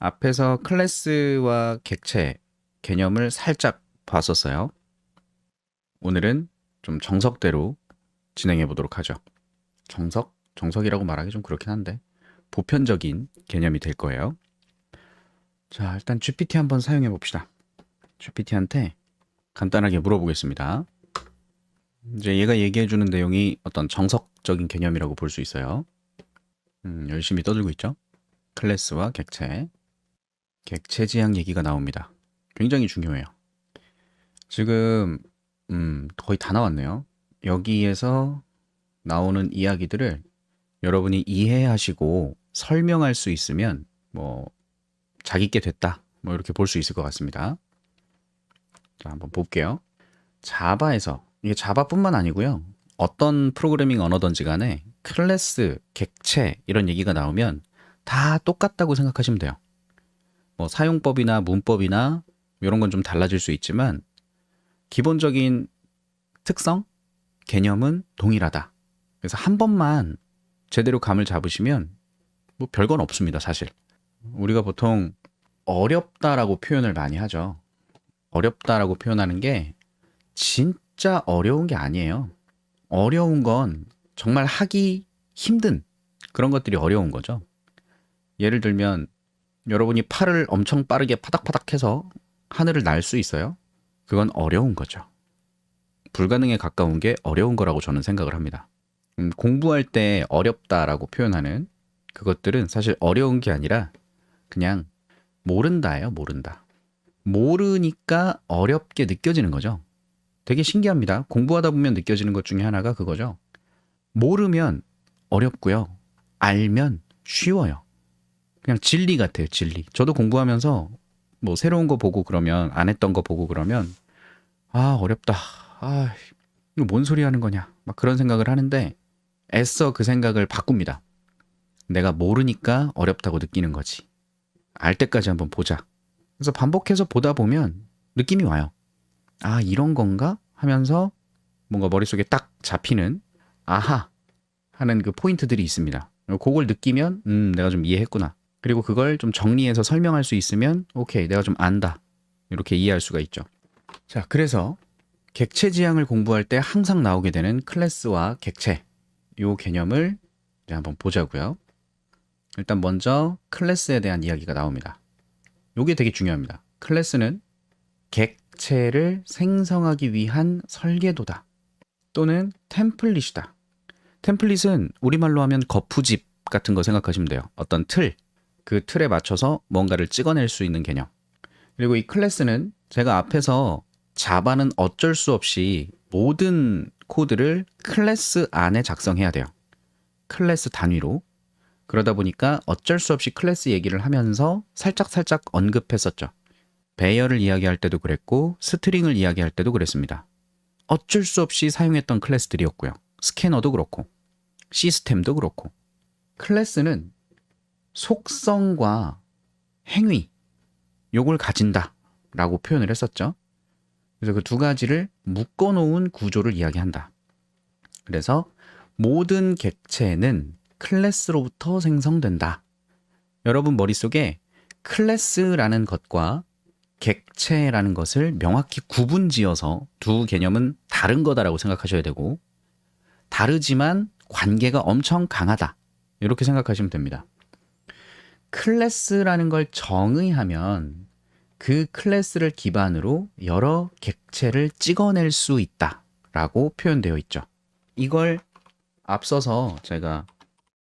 앞에서 클래스와 객체 개념을 살짝 봤었어요. 오늘은 좀 정석대로 진행해 보도록 하죠. 정석? 정석이라고 말하기 좀 그렇긴 한데 보편적인 개념이 될 거예요. 자, 일단 GPT 한번 사용해 봅시다. GPT한테 간단하게 물어보겠습니다. 이제 얘가 얘기해 주는 내용이 어떤 정석적인 개념이라고 볼 수 있어요. 열심히 떠들고 있죠. 클래스와 객체, 객체 지향 얘기가 나옵니다. 굉장히 중요해요. 지금 거의 다 나왔네요. 여기에서 나오는 이야기들을 여러분이 이해하시고 설명할 수 있으면 뭐 자기께 됐다, 뭐 이렇게 볼 수 있을 것 같습니다. 자, 한번 볼게요. 자바에서, 이게 자바뿐만 아니고요, 어떤 프로그래밍 언어든지 간에 클래스, 객체 이런 얘기가 나오면 다 똑같다고 생각하시면 돼요. 뭐 사용법이나 문법이나 이런 건 좀 달라질 수 있지만 기본적인 특성, 개념은 동일하다. 그래서 한 번만 제대로 감을 잡으시면 뭐 별건 없습니다, 사실. 우리가 보통 어렵다라고 표현을 많이 하죠. 어렵다라고 표현하는 게 진짜 어려운 게 아니에요. 어려운 건 정말 하기 힘든 그런 것들이 어려운 거죠. 예를 들면 여러분이 팔을 엄청 빠르게 파닥파닥 해서 하늘을 날 수 있어요? 그건 어려운 거죠. 불가능에 가까운 게 어려운 거라고 저는 생각을 합니다. 공부할 때 어렵다라고 표현하는 그것들은 사실 어려운 게 아니라 그냥 모른다예요, 모른다. 모르니까 어렵게 느껴지는 거죠. 되게 신기합니다. 공부하다 보면 느껴지는 것 중에 하나가 그거죠. 모르면 어렵고요. 알면 쉬워요. 그냥 진리 같아요, 진리. 저도 공부하면서 뭐 새로운 거 보고 그러면, 안 했던 거 보고 그러면 아, 어렵다. 아, 이거 뭔 소리 하는 거냐. 막 그런 생각을 하는데 애써 그 생각을 바꿉니다. 내가 모르니까 어렵다고 느끼는 거지. 알 때까지 한번 보자. 그래서 반복해서 보다 보면 느낌이 와요. 아, 이런 건가? 하면서 뭔가 머릿속에 딱 잡히는 아하 하는 그 포인트들이 있습니다. 그걸 느끼면 내가 좀 이해했구나. 그리고 그걸 좀 정리해서 설명할 수 있으면 오케이, 내가 좀 안다. 이렇게 이해할 수가 있죠. 자, 그래서 객체 지향을 공부할 때 항상 나오게 되는 클래스와 객체, 요 개념을 이제 한번 보자고요. 일단 먼저 클래스에 대한 이야기가 나옵니다. 요게 되게 중요합니다. 클래스는 객체를 생성하기 위한 설계도다. 또는 템플릿이다. 템플릿은 우리말로 하면 거푸집 같은 거 생각하시면 돼요. 어떤 틀, 그 틀에 맞춰서 뭔가를 찍어낼 수 있는 개념. 그리고 이 클래스는 제가 앞에서 자바는 어쩔 수 없이 모든 코드를 클래스 안에 작성해야 돼요. 클래스 단위로. 그러다 보니까 어쩔 수 없이 클래스 얘기를 하면서 살짝살짝 언급했었죠. 배열을 이야기할 때도 그랬고 스트링을 이야기할 때도 그랬습니다. 어쩔 수 없이 사용했던 클래스들이었고요. 스캐너도 그렇고 시스템도 그렇고. 클래스는 속성과 행위, 요걸 가진다 라고 표현을 했었죠. 그래서 그 두 가지를 묶어놓은 구조를 이야기한다. 그래서 모든 객체는 클래스로부터 생성된다. 여러분 머릿속에 클래스라는 것과 객체라는 것을 명확히 구분지어서 두 개념은 다른 거다라고 생각하셔야 되고, 다르지만 관계가 엄청 강하다. 이렇게 생각하시면 됩니다. 클래스라는 걸 정의하면 그 클래스를 기반으로 여러 객체를 찍어낼 수 있다라고 표현되어 있죠. 이걸 앞서서 제가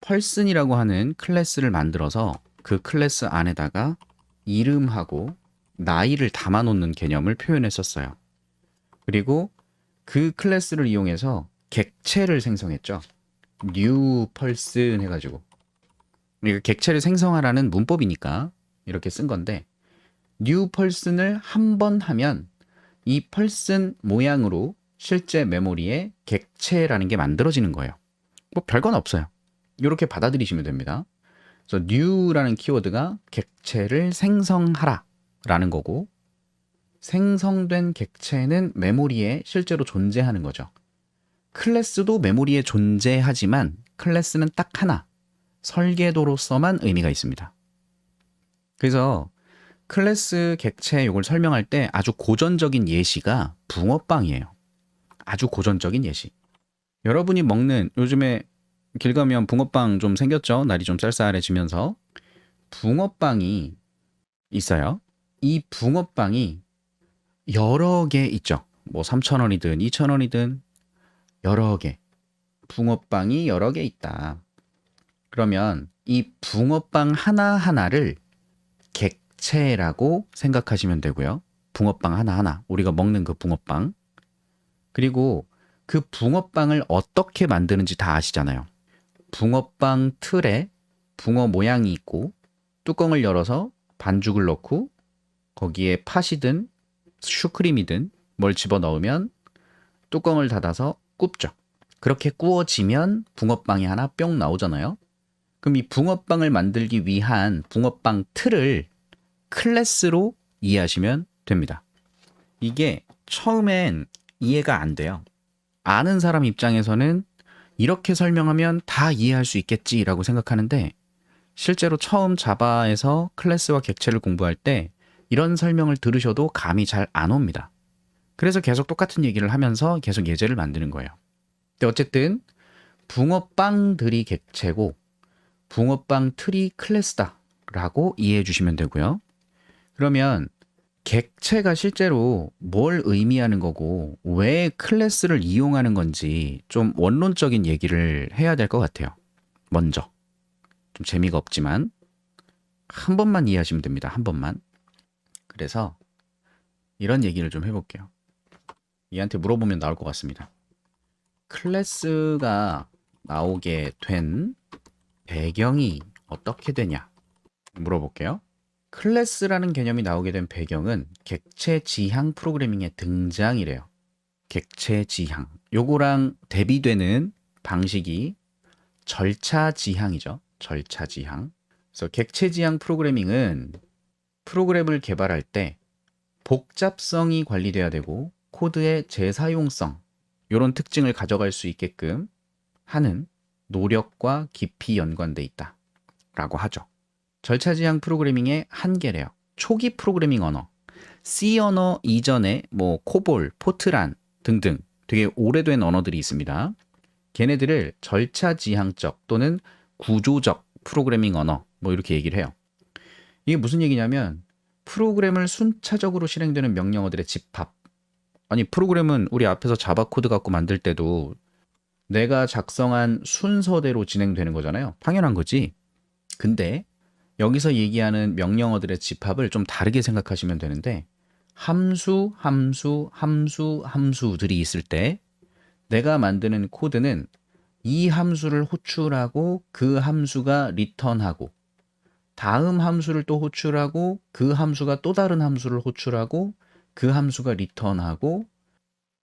펄슨이라고 하는 클래스를 만들어서 그 클래스 안에다가 이름하고 나이를 담아놓는 개념을 표현했었어요. 그리고 그 클래스를 이용해서 객체를 생성했죠. new person 해가지고. 그러니까 객체를 생성하라는 문법이니까 이렇게 쓴 건데, new person을 한 번 하면 이 person 모양으로 실제 메모리에 객체라는 게 만들어지는 거예요. 뭐 별건 없어요. 이렇게 받아들이시면 됩니다. 그래서 new라는 키워드가 객체를 생성하라 라는 거고, 생성된 객체는 메모리에 실제로 존재하는 거죠. 클래스도 메모리에 존재하지만 클래스는 딱 하나, 설계도로서만 의미가 있습니다. 그래서 클래스 객체 이걸 설명할 때 아주 고전적인 예시가 붕어빵이에요. 아주 고전적인 예시. 여러분이 먹는 요즘에 길 가면 붕어빵 좀 생겼죠? 날이 좀 쌀쌀해지면서 붕어빵이 있어요. 이 붕어빵이 여러 개 있죠. 뭐 3,000원이든 2,000원이든 여러 개. 붕어빵이 여러 개 있다. 그러면 이 붕어빵 하나하나를 객체라고 생각하시면 되고요. 붕어빵 하나하나. 우리가 먹는 그 붕어빵. 그리고 그 붕어빵을 어떻게 만드는지 다 아시잖아요. 붕어빵 틀에 붕어 모양이 있고 뚜껑을 열어서 반죽을 넣고 거기에 팥이든 슈크림이든 뭘 집어넣으면 뚜껑을 닫아서 굽죠. 그렇게 구워지면 붕어빵이 하나 뿅 나오잖아요. 그럼 이 붕어빵을 만들기 위한 붕어빵 틀을 클래스로 이해하시면 됩니다. 이게 처음엔 이해가 안 돼요. 아는 사람 입장에서는 이렇게 설명하면 다 이해할 수 있겠지라고 생각하는데 실제로 처음 자바에서 클래스와 객체를 공부할 때 이런 설명을 들으셔도 감이 잘 안 옵니다. 그래서 계속 똑같은 얘기를 하면서 계속 예제를 만드는 거예요. 근데 어쨌든 붕어빵들이 객체고 붕어빵 틀이 클래스다라고 이해해 주시면 되고요. 그러면 객체가 실제로 뭘 의미하는 거고 왜 클래스를 이용하는 건지 좀 원론적인 얘기를 해야 될 것 같아요. 먼저 좀 재미가 없지만 한 번만 이해하시면 됩니다. 한 번만. 그래서 이런 얘기를 좀 해볼게요. 얘한테 물어보면 나올 것 같습니다. 클래스가 나오게 된 배경이 어떻게 되냐 물어볼게요. 클래스라는 개념이 나오게 된 배경은 객체 지향 프로그래밍의 등장이래요. 객체 지향. 요거랑 대비되는 방식이 절차 지향이죠. 절차 지향. 그래서 객체 지향 프로그래밍은 프로그램을 개발할 때 복잡성이 관리돼야 되고 코드의 재사용성 이런 특징을 가져갈 수 있게끔 하는 노력과 깊이 연관돼 있다라고 하죠. 절차 지향 프로그래밍의 한계래요. 초기 프로그래밍 언어, C 언어 이전에 뭐 코볼, 포트란 등등 되게 오래된 언어들이 있습니다. 걔네들을 절차 지향적 또는 구조적 프로그래밍 언어 뭐 이렇게 얘기를 해요. 이게 무슨 얘기냐면 프로그램을 순차적으로 실행되는 명령어들의 집합. 아니 프로그램은 우리 앞에서 자바 코드 갖고 만들 때도 내가 작성한 순서대로 진행되는 거잖아요. 당연한 거지. 근데 여기서 얘기하는 명령어들의 집합을 좀 다르게 생각하시면 되는데 함수들이 있을 때 내가 만드는 코드는 이 함수를 호출하고 그 함수가 리턴하고 다음 함수를 또 호출하고 그 함수가 또 다른 함수를 호출하고 그 함수가 리턴하고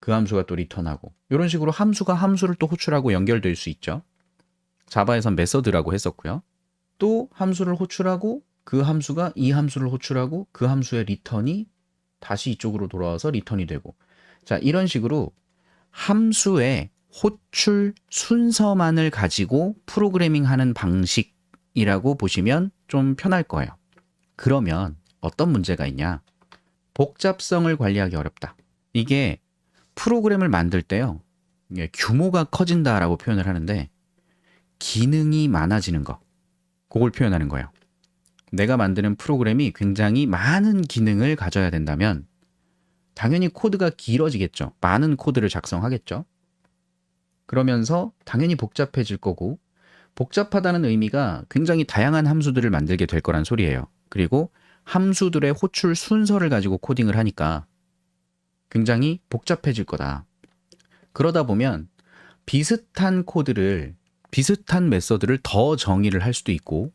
그 함수가 또 리턴하고 이런 식으로 함수가 함수를 또 호출하고 연결될 수 있죠. 자바에선 메서드라고 했었고요. 또 함수를 호출하고 그 함수가 이 함수를 호출하고 그 함수의 리턴이 다시 이쪽으로 돌아와서 리턴이 되고 자 이런 식으로 함수의 호출 순서만을 가지고 프로그래밍하는 방식이라고 보시면 좀 편할 거예요. 그러면 어떤 문제가 있냐? 복잡성을 관리하기 어렵다. 이게 프로그램을 만들 때요. 이게 규모가 커진다라고 표현을 하는데 기능이 많아지는 거. 그걸 표현하는 거예요. 내가 만드는 프로그램이 굉장히 많은 기능을 가져야 된다면 당연히 코드가 길어지겠죠. 많은 코드를 작성하겠죠. 그러면서 당연히 복잡해질 거고 복잡하다는 의미가 굉장히 다양한 함수들을 만들게 될 거란 소리예요. 그리고 함수들의 호출 순서를 가지고 코딩을 하니까 굉장히 복잡해질 거다. 그러다 보면 비슷한 코드를 비슷한 메서드를 더 정의를 할 수도 있고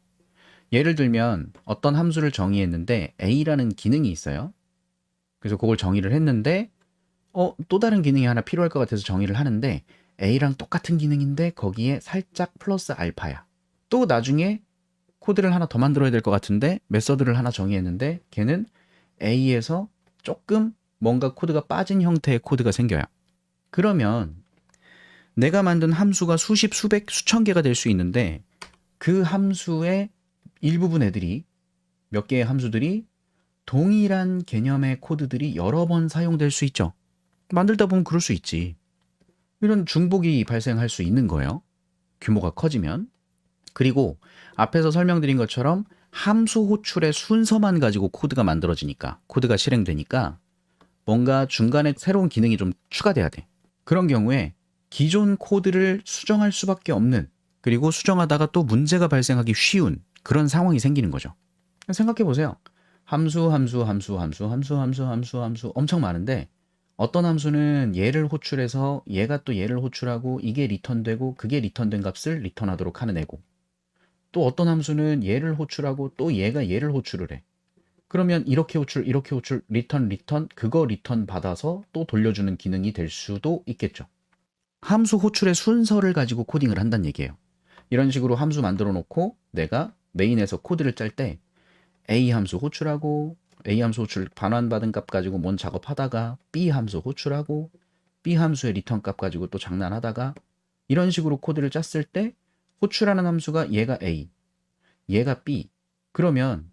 예를 들면 어떤 함수를 정의했는데 A라는 기능이 있어요. 그래서 그걸 정의를 했는데 또 다른 기능이 하나 필요할 것 같아서 정의를 하는데 A랑 똑같은 기능인데 거기에 살짝 플러스 알파야. 또 나중에 코드를 하나 더 만들어야 될 것 같은데 메서드를 하나 정의했는데 걔는 A에서 조금 뭔가 코드가 빠진 형태의 코드가 생겨요. 그러면 내가 만든 함수가 수십, 수백, 수천 개가 될 수 있는데 그 함수의 일부분 애들이 몇 개의 함수들이 동일한 개념의 코드들이 여러 번 사용될 수 있죠. 만들다 보면 그럴 수 있지. 이런 중복이 발생할 수 있는 거예요. 규모가 커지면. 그리고 앞에서 설명드린 것처럼 함수 호출의 순서만 가지고 코드가 만들어지니까, 코드가 실행되니까 뭔가 중간에 새로운 기능이 좀 추가돼야 돼. 그런 경우에 기존 코드를 수정할 수밖에 없는, 그리고 수정하다가 또 문제가 발생하기 쉬운 그런 상황이 생기는 거죠. 생각해 보세요. 함수 엄청 많은데 어떤 함수는 얘를 호출해서 얘가 또 얘를 호출하고 이게 리턴되고 그게 리턴된 값을 리턴하도록 하는 애고, 또 어떤 함수는 얘를 호출하고 또 얘가 얘를 호출을 해. 그러면 이렇게 호출, 리턴, 그거 리턴 받아서 또 돌려주는 기능이 될 수도 있겠죠. 함수 호출의 순서를 가지고 코딩을 한다는 얘기예요. 이런 식으로 함수 만들어 놓고 내가 메인에서 코드를 짤 때 A 함수 호출하고, A 함수 호출 반환받은 값 가지고 뭔 작업하다가 B 함수 호출하고, B 함수의 리턴 값 가지고 또 장난하다가, 이런 식으로 코드를 짰을 때 호출하는 함수가 얘가 A, 얘가 B. 그러면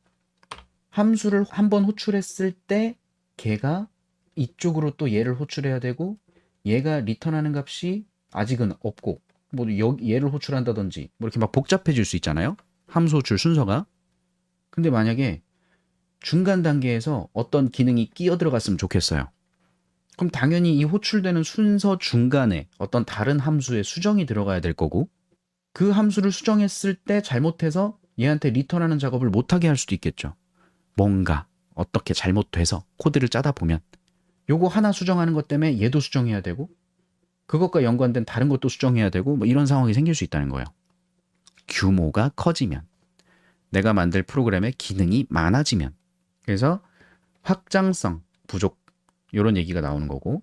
함수를 한번 호출했을 때 걔가 이쪽으로 또 얘를 호출해야 되고, 얘가 리턴하는 값이 아직은 없고, 뭐 얘를 호출한다든지 뭐 이렇게 막 복잡해질 수 있잖아요. 함수 호출 순서가. 근데 만약에 중간 단계에서 어떤 기능이 끼어 들어갔으면 좋겠어요. 그럼 당연히 이 호출되는 순서 중간에 어떤 다른 함수의 수정이 들어가야 될 거고, 그 함수를 수정했을 때 잘못해서 얘한테 리턴하는 작업을 못하게 할 수도 있겠죠. 뭔가 어떻게 잘못돼서 코드를 짜다 보면 요거 하나 수정하는 것 때문에 얘도 수정해야 되고, 그것과 연관된 다른 것도 수정해야 되고, 뭐 이런 상황이 생길 수 있다는 거예요. 규모가 커지면, 내가 만들 프로그램의 기능이 많아지면. 그래서 확장성 부족, 이런 얘기가 나오는 거고,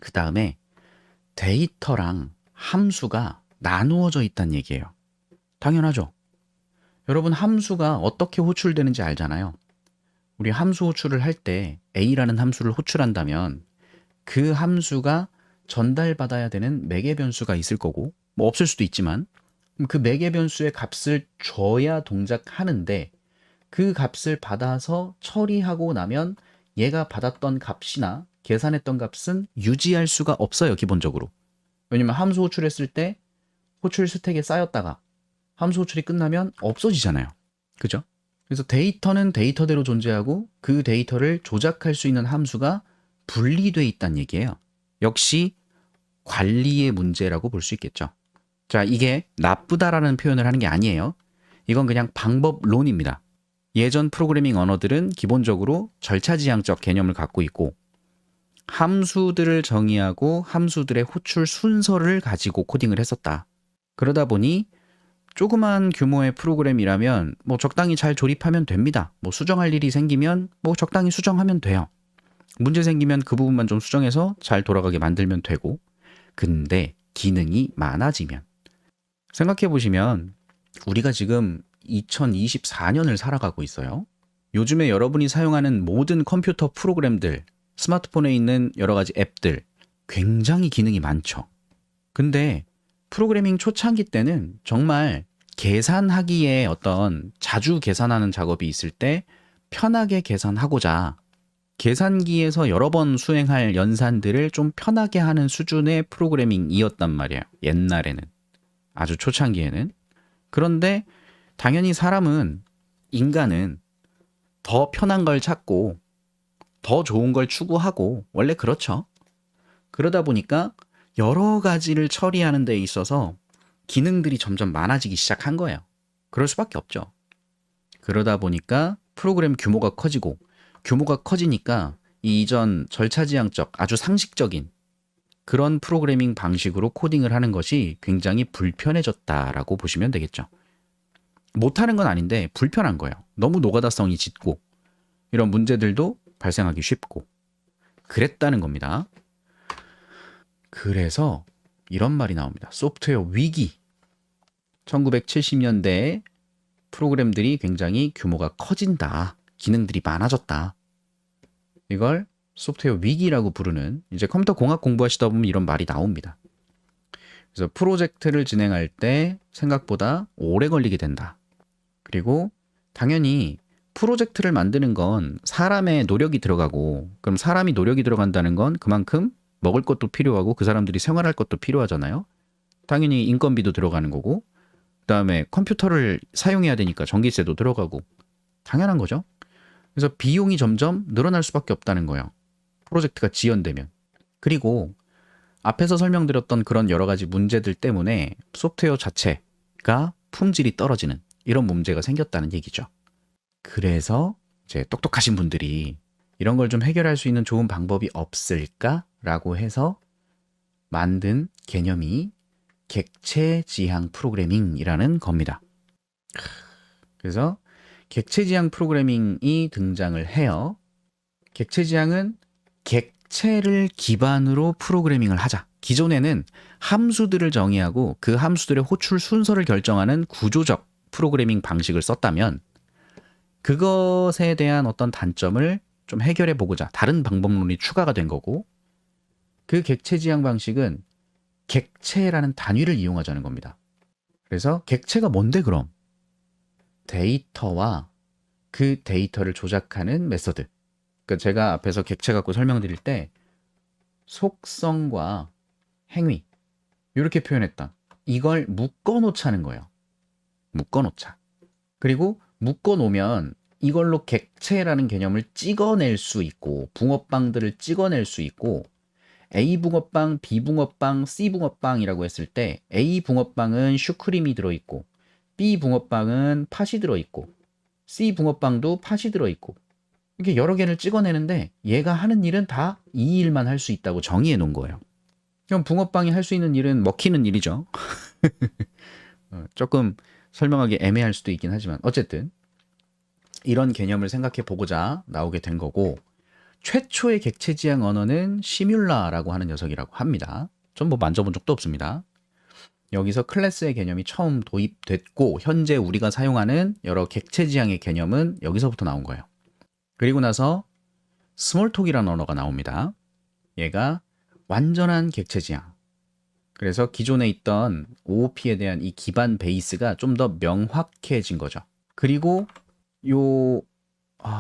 그 다음에 데이터랑 함수가 나누어져 있다는 얘기예요. 당연하죠. 여러분, 함수가 어떻게 호출되는지 알잖아요. 우리 함수 호출을 할 때 A라는 함수를 호출한다면 그 함수가 전달받아야 되는 매개 변수가 있을 거고, 뭐 없을 수도 있지만, 그 매개 변수의 값을 줘야 동작하는데, 그 값을 받아서 처리하고 나면 얘가 받았던 값이나 계산했던 값은 유지할 수가 없어요, 기본적으로. 왜냐면 함수 호출했을 때 호출 스택에 쌓였다가 함수 호출이 끝나면 없어지잖아요. 그죠? 그래서 데이터는 데이터대로 존재하고 그 데이터를 조작할 수 있는 함수가 분리돼 있다는 얘기예요. 역시 관리의 문제라고 볼 수 있겠죠. 자, 이게 나쁘다라는 표현을 하는 게 아니에요. 이건 그냥 방법론입니다. 예전 프로그래밍 언어들은 기본적으로 절차지향적 개념을 갖고 있고, 함수들을 정의하고 함수들의 호출 순서를 가지고 코딩을 했었다. 그러다 보니 조그만 규모의 프로그램이라면 뭐 적당히 잘 조립하면 됩니다. 뭐 수정할 일이 생기면 뭐 적당히 수정하면 돼요. 문제 생기면 그 부분만 좀 수정해서 잘 돌아가게 만들면 되고, 근데 기능이 많아지면, 생각해 보시면 우리가 지금 2024년을 살아가고 있어요. 요즘에 여러분이 사용하는 모든 컴퓨터 프로그램들, 스마트폰에 있는 여러 가지 앱들 굉장히 기능이 많죠. 근데 프로그래밍 초창기 때는 정말 계산하기에 어떤 자주 계산하는 작업이 있을 때 편하게 계산하고자 계산기에서 여러 번 수행할 연산들을 좀 편하게 하는 수준의 프로그래밍이었단 말이에요. 옛날에는. 아주 초창기에는. 그런데 당연히 인간은 더 편한 걸 찾고 더 좋은 걸 추구하고, 원래 그렇죠. 그러다 보니까 여러 가지를 처리하는 데 있어서 기능들이 점점 많아지기 시작한 거예요. 그럴 수밖에 없죠. 그러다 보니까 프로그램 규모가 커지고, 규모가 커지니까 이전 절차지향적 아주 상식적인 그런 프로그래밍 방식으로 코딩을 하는 것이 굉장히 불편해졌다라고 보시면 되겠죠. 못하는 건 아닌데 불편한 거예요. 너무 노가다성이 짙고 이런 문제들도 발생하기 쉽고 그랬다는 겁니다. 그래서 이런 말이 나옵니다. 소프트웨어 위기. 1970년대에 프로그램들이 굉장히 규모가 커진다. 기능들이 많아졌다. 이걸 소프트웨어 위기라고 부르는, 이제 컴퓨터 공학 공부하시다 보면 이런 말이 나옵니다. 그래서 프로젝트를 진행할 때 생각보다 오래 걸리게 된다. 그리고 당연히 프로젝트를 만드는 건 사람의 노력이 들어가고, 그럼 사람이 노력이 들어간다는 건 그만큼 먹을 것도 필요하고 그 사람들이 생활할 것도 필요하잖아요. 당연히 인건비도 들어가는 거고, 그다음에 컴퓨터를 사용해야 되니까 전기세도 들어가고, 당연한 거죠. 그래서 비용이 점점 늘어날 수밖에 없다는 거예요. 프로젝트가 지연되면. 그리고 앞에서 설명드렸던 그런 여러 가지 문제들 때문에 소프트웨어 자체가 품질이 떨어지는 이런 문제가 생겼다는 얘기죠. 그래서 이제 똑똑하신 분들이 이런 걸 좀 해결할 수 있는 좋은 방법이 없을까라고 해서 만든 개념이 객체 지향 프로그래밍이라는 겁니다. 그래서 객체 지향 프로그래밍이 등장을 해요. 객체 지향은 객체를 기반으로 프로그래밍을 하자. 기존에는 함수들을 정의하고 그 함수들의 호출 순서를 결정하는 구조적 프로그래밍 방식을 썼다면 그것에 대한 어떤 단점을 좀 해결해 보고자 다른 방법론이 추가가 된 거고, 그 객체 지향 방식은 객체라는 단위를 이용하자는 겁니다. 그래서 객체가 뭔데 그럼? 데이터와 그 데이터를 조작하는 메서드. 그러니까 제가 앞에서 객체 갖고 설명드릴 때 속성과 행위 이렇게 표현했던 이걸 묶어놓자는 거예요. 묶어놓자. 그리고 묶어놓으면 이걸로 객체라는 개념을 찍어낼 수 있고 붕어빵들을 찍어낼 수 있고, A 붕어빵, B 붕어빵, C 붕어빵이라고 했을 때 A 붕어빵은 슈크림이 들어있고 B 붕어빵은 팥이 들어있고 C 붕어빵도 팥이 들어있고, 이렇게 여러 개를 찍어내는데 얘가 하는 일은 다 이 일만 할 수 있다고 정의해 놓은 거예요. 그럼 붕어빵이 할 수 있는 일은 먹히는 일이죠. 조금 설명하기 애매할 수도 있긴 하지만 어쨌든 이런 개념을 생각해 보고자 나오게 된 거고, 최초의 객체 지향 언어는 시뮬라라고 하는 녀석이라고 합니다. 전 뭐 만져본 적도 없습니다. 여기서 클래스의 개념이 처음 도입됐고 현재 우리가 사용하는 여러 객체 지향의 개념은 여기서부터 나온 거예요. 그리고 나서 스몰톡이라는 언어가 나옵니다. 얘가 완전한 객체 지향. 그래서 기존에 있던 OOP에 대한 이 기반 베이스가 좀 더 명확해진 거죠. 그리고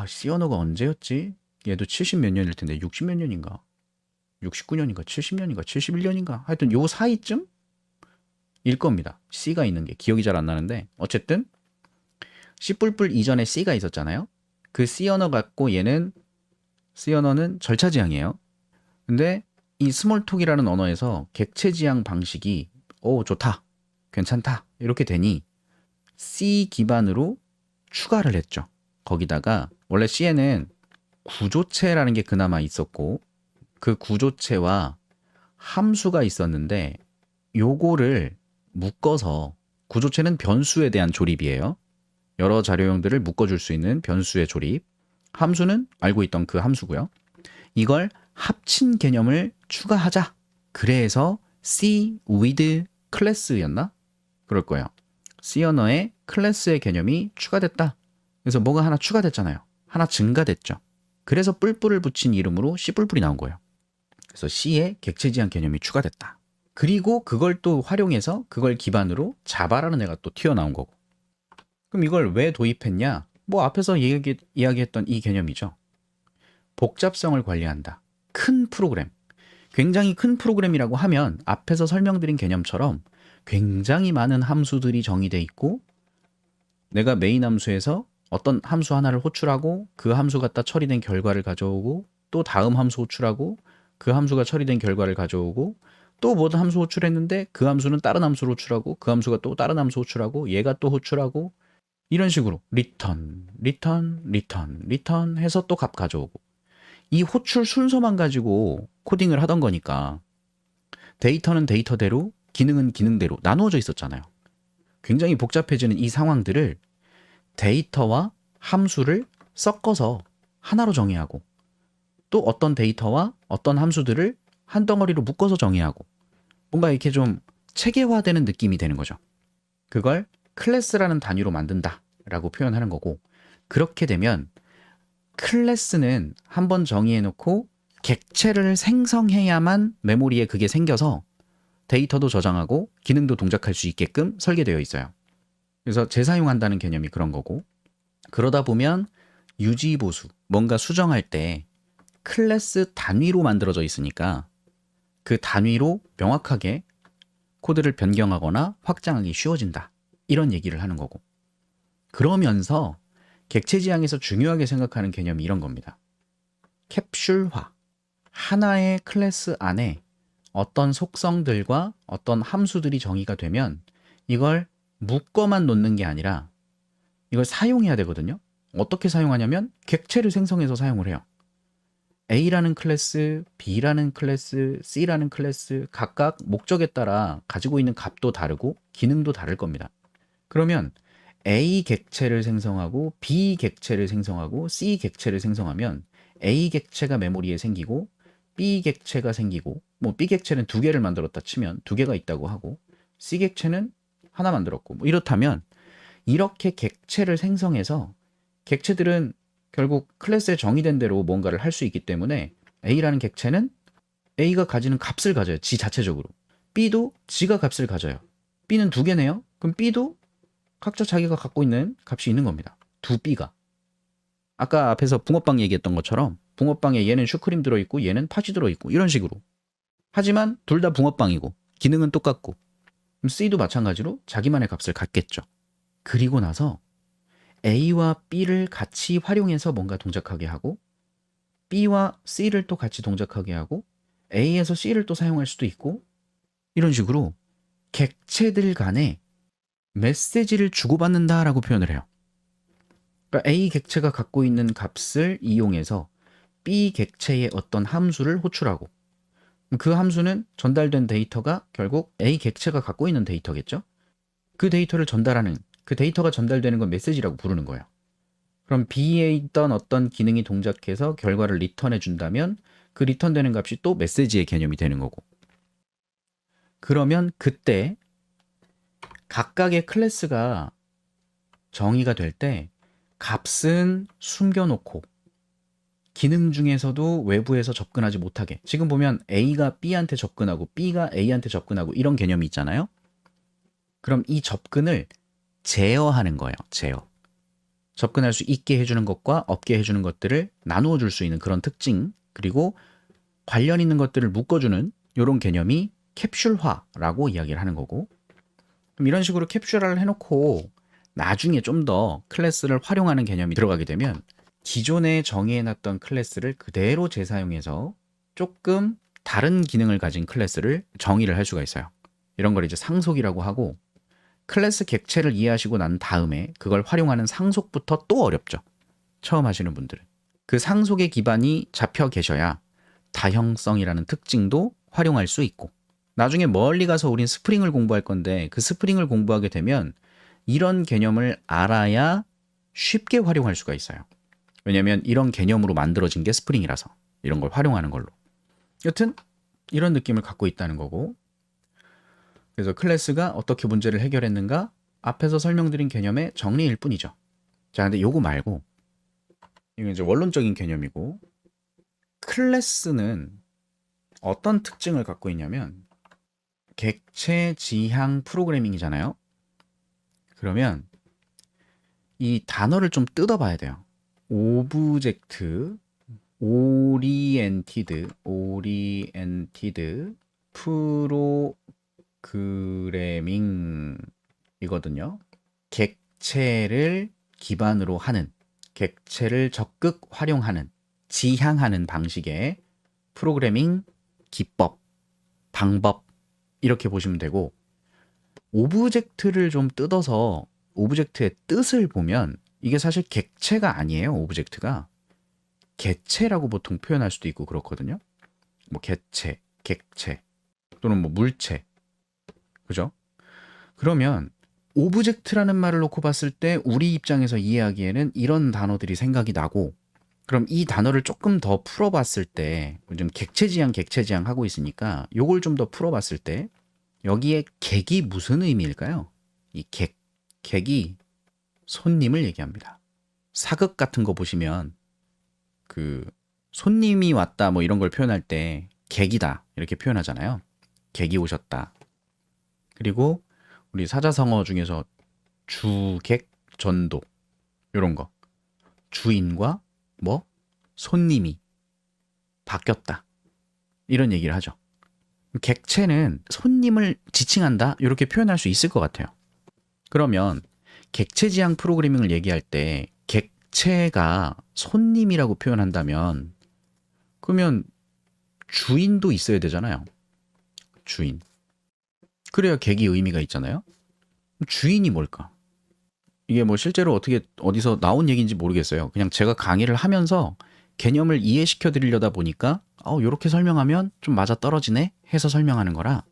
C 언어가 언제였지? 얘도 70 몇 년일 텐데 60 몇 년인가? 69년인가? 70년인가? 71년인가? 하여튼 요 사이쯤? 일 겁니다. C가 있는 게 기억이 잘 안 나는데 어쨌든 C++ 이전에 C가 있었잖아요. 그 C 언어 갖고 얘는 C 언어는 절차 지향이에요. 근데 이 스몰톡이라는 언어에서 객체 지향 방식이 좋다, 괜찮다 이렇게 되니 C 기반으로 추가를 했죠. 거기다가 원래 C에는 구조체라는 게 그나마 있었고 그 구조체와 함수가 있었는데 요거를 묶어서, 구조체는 변수에 대한 조립이에요. 여러 자료형들을 묶어줄 수 있는 변수의 조립, 함수는 알고 있던 그 함수고요. 이걸 합친 개념을 추가하자. 그래서 C with 클래스였나? 그럴 거예요. C 언어에 클래스의 개념이 추가됐다. 그래서 뭐가 하나 추가됐잖아요. 하나 증가됐죠. 그래서 뿔뿔을 붙인 이름으로 C뿔뿔이 나온 거예요. 그래서 C에 객체 지향 개념이 추가됐다. 그리고 그걸 또 활용해서 그걸 기반으로 자바라는 애가 또 튀어나온 거고. 그럼 이걸 왜 도입했냐? 뭐 앞에서 이야기했던 이 개념이죠. 복잡성을 관리한다. 큰 프로그램. 굉장히 큰 프로그램이라고 하면 앞에서 설명드린 개념처럼 굉장히 많은 함수들이 정의되어 있고 내가 메인 함수에서 어떤 함수 하나를 호출하고 그 함수 갖다 처리된 결과를 가져오고 또 다음 함수 호출하고 그 함수가 처리된 결과를 가져오고 또 모든 함수 호출했는데 그 함수는 다른 함수를 호출하고 그 함수가 또 다른 함수 호출하고 얘가 또 호출하고 이런 식으로 리턴 해서 또 값 가져오고, 이 호출 순서만 가지고 코딩을 하던 거니까 데이터는 데이터대로 기능은 기능대로 나누어져 있었잖아요. 굉장히 복잡해지는 이 상황들을 데이터와 함수를 섞어서 하나로 정의하고 또 어떤 데이터와 어떤 함수들을 한 덩어리로 묶어서 정의하고 뭔가 이렇게 좀 체계화되는 느낌이 되는 거죠. 그걸 클래스라는 단위로 만든다 라고 표현하는 거고, 그렇게 되면 클래스는 한번 정의해놓고 객체를 생성해야만 메모리에 그게 생겨서 데이터도 저장하고 기능도 동작할 수 있게끔 설계되어 있어요. 그래서 재사용한다는 개념이 그런 거고, 그러다 보면 유지보수, 뭔가 수정할 때 클래스 단위로 만들어져 있으니까 그 단위로 명확하게 코드를 변경하거나 확장하기 쉬워진다. 이런 얘기를 하는 거고. 그러면서 객체 지향에서 중요하게 생각하는 개념이 이런 겁니다. 캡슐화. 하나의 클래스 안에 어떤 속성들과 어떤 함수들이 정의가 되면 이걸 묶어만 놓는 게 아니라 이걸 사용해야 되거든요. 어떻게 사용하냐면 객체를 생성해서 사용을 해요. A라는 클래스, B라는 클래스, C라는 클래스 각각 목적에 따라 가지고 있는 값도 다르고 기능도 다를 겁니다. 그러면 A 객체를 생성하고 B 객체를 생성하고 C 객체를 생성하면 A 객체가 메모리에 생기고 B 객체가 생기고 뭐 B 객체는 두 개를 만들었다 치면 두 개가 있다고 하고 C 객체는 하나 만들었고 뭐 이렇다면 이렇게 객체를 생성해서 객체들은 결국 클래스에 정의된 대로 뭔가를 할 수 있기 때문에 A라는 객체는 A가 가지는 값을 가져요. 지 자체적으로. B도 지가 값을 가져요. B는 두 개네요. 그럼 B도 각자 자기가 갖고 있는 값이 있는 겁니다. 두 B가. 아까 앞에서 붕어빵 얘기했던 것처럼 붕어빵에 얘는 슈크림 들어있고 얘는 팥이 들어있고 이런 식으로. 하지만 둘 다 붕어빵이고 기능은 똑같고 그럼 C도 마찬가지로 자기만의 값을 갖겠죠. 그리고 나서 A와 B를 같이 활용해서 뭔가 동작하게 하고 B와 C를 또 같이 동작하게 하고 A에서 C를 또 사용할 수도 있고 이런 식으로 객체들 간에 메시지를 주고받는다라고 표현을 해요. 그러니까 A 객체가 갖고 있는 값을 이용해서 B 객체의 어떤 함수를 호출하고 그 함수는 전달된 데이터가 결국 A 객체가 갖고 있는 데이터겠죠? 그 데이터를 전달하는 그 데이터가 전달되는 건 메시지라고 부르는 거예요. 그럼 B에 있던 어떤 기능이 동작해서 결과를 리턴해 준다면 그 리턴되는 값이 또 메시지의 개념이 되는 거고. 그러면 그때 각각의 클래스가 정의가 될 때 값은 숨겨놓고 기능 중에서도 외부에서 접근하지 못하게. 지금 보면 A가 B한테 접근하고 B가 A한테 접근하고 이런 개념이 있잖아요. 그럼 이 접근을 제어하는 거예요. 제어. 접근할 수 있게 해주는 것과 없게 해주는 것들을 나누어 줄 수 있는 그런 특징, 그리고 관련 있는 것들을 묶어주는 이런 개념이 캡슐화라고 이야기를 하는 거고, 그럼 이런 식으로 캡슐화를 해놓고 나중에 좀 더 클래스를 활용하는 개념이 들어가게 되면 기존에 정의해놨던 클래스를 그대로 재사용해서 조금 다른 기능을 가진 클래스를 정의를 할 수가 있어요. 이런 걸 이제 상속이라고 하고, 클래스 객체를 이해하시고 난 다음에 그걸 활용하는 상속부터 또 어렵죠. 처음 하시는 분들은. 그 상속의 기반이 잡혀 계셔야 다형성이라는 특징도 활용할 수 있고, 나중에 멀리 가서 우린 스프링을 공부할 건데 그 스프링을 공부하게 되면 이런 개념을 알아야 쉽게 활용할 수가 있어요. 왜냐면 이런 개념으로 만들어진 게 스프링이라서 이런 걸 활용하는 걸로. 여튼 이런 느낌을 갖고 있다는 거고, 그래서 클래스가 어떻게 문제를 해결했는가 앞에서 설명드린 개념의 정리일 뿐이죠. 자, 근데 요거 말고 이건 이제 원론적인 개념이고, 클래스는 어떤 특징을 갖고 있냐면 객체 지향 프로그래밍이잖아요. 그러면 이 단어를 좀 뜯어봐야 돼요. 오브젝트, 오리엔티드 프로그래밍이거든요. 객체를 기반으로 하는, 객체를 적극 활용하는, 지향하는 방식의 프로그래밍 기법, 방법 이렇게 보시면 되고, 오브젝트를 좀 뜯어서 오브젝트의 뜻을 보면 이게 사실 객체가 아니에요. 오브젝트가 개체라고 보통 표현할 수도 있고 그렇거든요. 뭐 개체, 객체 또는 뭐 물체, 그죠? 그러면 오브젝트라는 말을 놓고 봤을 때 우리 입장에서 이해하기에는 이런 단어들이 생각이 나고, 그럼 이 단어를 조금 더 풀어봤을 때, 좀 객체지향 하고 있으니까 요걸 좀 더 풀어봤을 때 여기에 객이 무슨 의미일까요? 이 객이 손님을 얘기합니다. 사극 같은 거 보시면 그 손님이 왔다 뭐 이런 걸 표현할 때 객이다 이렇게 표현하잖아요. 객이 오셨다. 그리고 우리 사자성어 중에서 주객, 전도 이런 거. 주인과 뭐 손님이 바뀌었다. 이런 얘기를 하죠. 객체는 손님을 지칭한다. 이렇게 표현할 수 있을 것 같아요. 그러면 객체지향 프로그래밍을 얘기할 때 객체가 손님이라고 표현한다면 그러면 주인도 있어야 되잖아요. 주인. 그래야 객이 의미가 있잖아요. 주인이 뭘까? 이게 뭐 실제로 어떻게 어디서 나온 얘기인지 모르겠어요. 그냥 제가 강의를 하면서 개념을 이해시켜 드리려다 보니까 이렇게 설명하면 좀 맞아 떨어지네 해서 설명하는 거라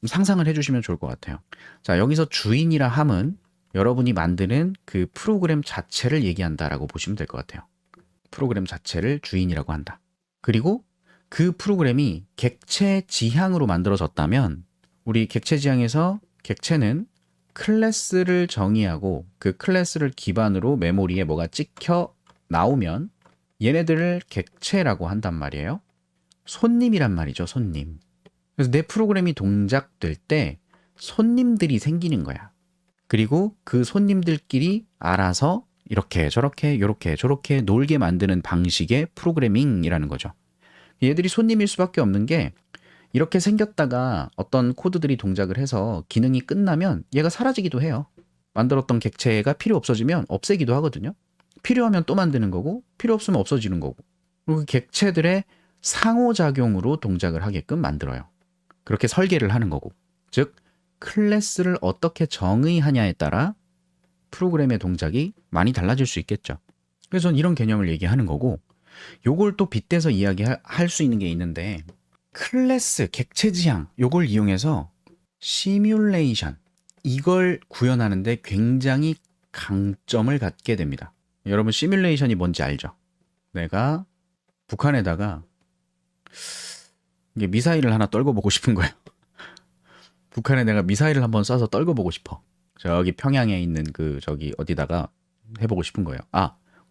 좀 상상을 해주시면 좋을 것 같아요. 자, 여기서 주인이라 함은 여러분이 만드는 그 프로그램 자체를 얘기한다라고 보시면 될 것 같아요. 프로그램 자체를 주인이라고 한다. 그리고 그 프로그램이 객체 지향으로 만들어졌다면 우리 객체 지향에서 객체는 클래스를 정의하고 그 클래스를 기반으로 메모리에 뭐가 찍혀 나오면 얘네들을 객체라고 한단 말이에요. 손님이란 말이죠, 손님. 그래서 내 프로그램이 동작될 때 손님들이 생기는 거야. 그리고 그 손님들끼리 알아서 이렇게 저렇게 요렇게 저렇게 놀게 만드는 방식의 프로그래밍이라는 거죠. 얘들이 손님일 수밖에 없는 게 이렇게 생겼다가 어떤 코드들이 동작을 해서 기능이 끝나면 얘가 사라지기도 해요. 만들었던 객체가 필요 없어지면 없애기도 하거든요. 필요하면 또 만드는 거고 필요 없으면 없어지는 거고. 그리고 그 객체들의 상호작용으로 동작을 하게끔 만들어요. 그렇게 설계를 하는 거고. 즉 클래스를 어떻게 정의하냐에 따라 프로그램의 동작이 많이 달라질 수 있겠죠. 그래서 저는 이런 개념을 얘기하는 거고 요걸 또 빗대서 이야기할 수 있는 게 있는데 클래스, 객체 지향 요걸 이용해서 시뮬레이션 이걸 구현하는데 굉장히 강점을 갖게 됩니다. 여러분 시뮬레이션이 뭔지 알죠? 내가 북한에다가 이게 미사일을 하나 떨궈보고 싶은 거예요. 북한에 내가 미사일을 한번 쏴서 떨궈보고 싶어. 저기 평양에 있는 그 저기 어디다가 해보고 싶은 거예요.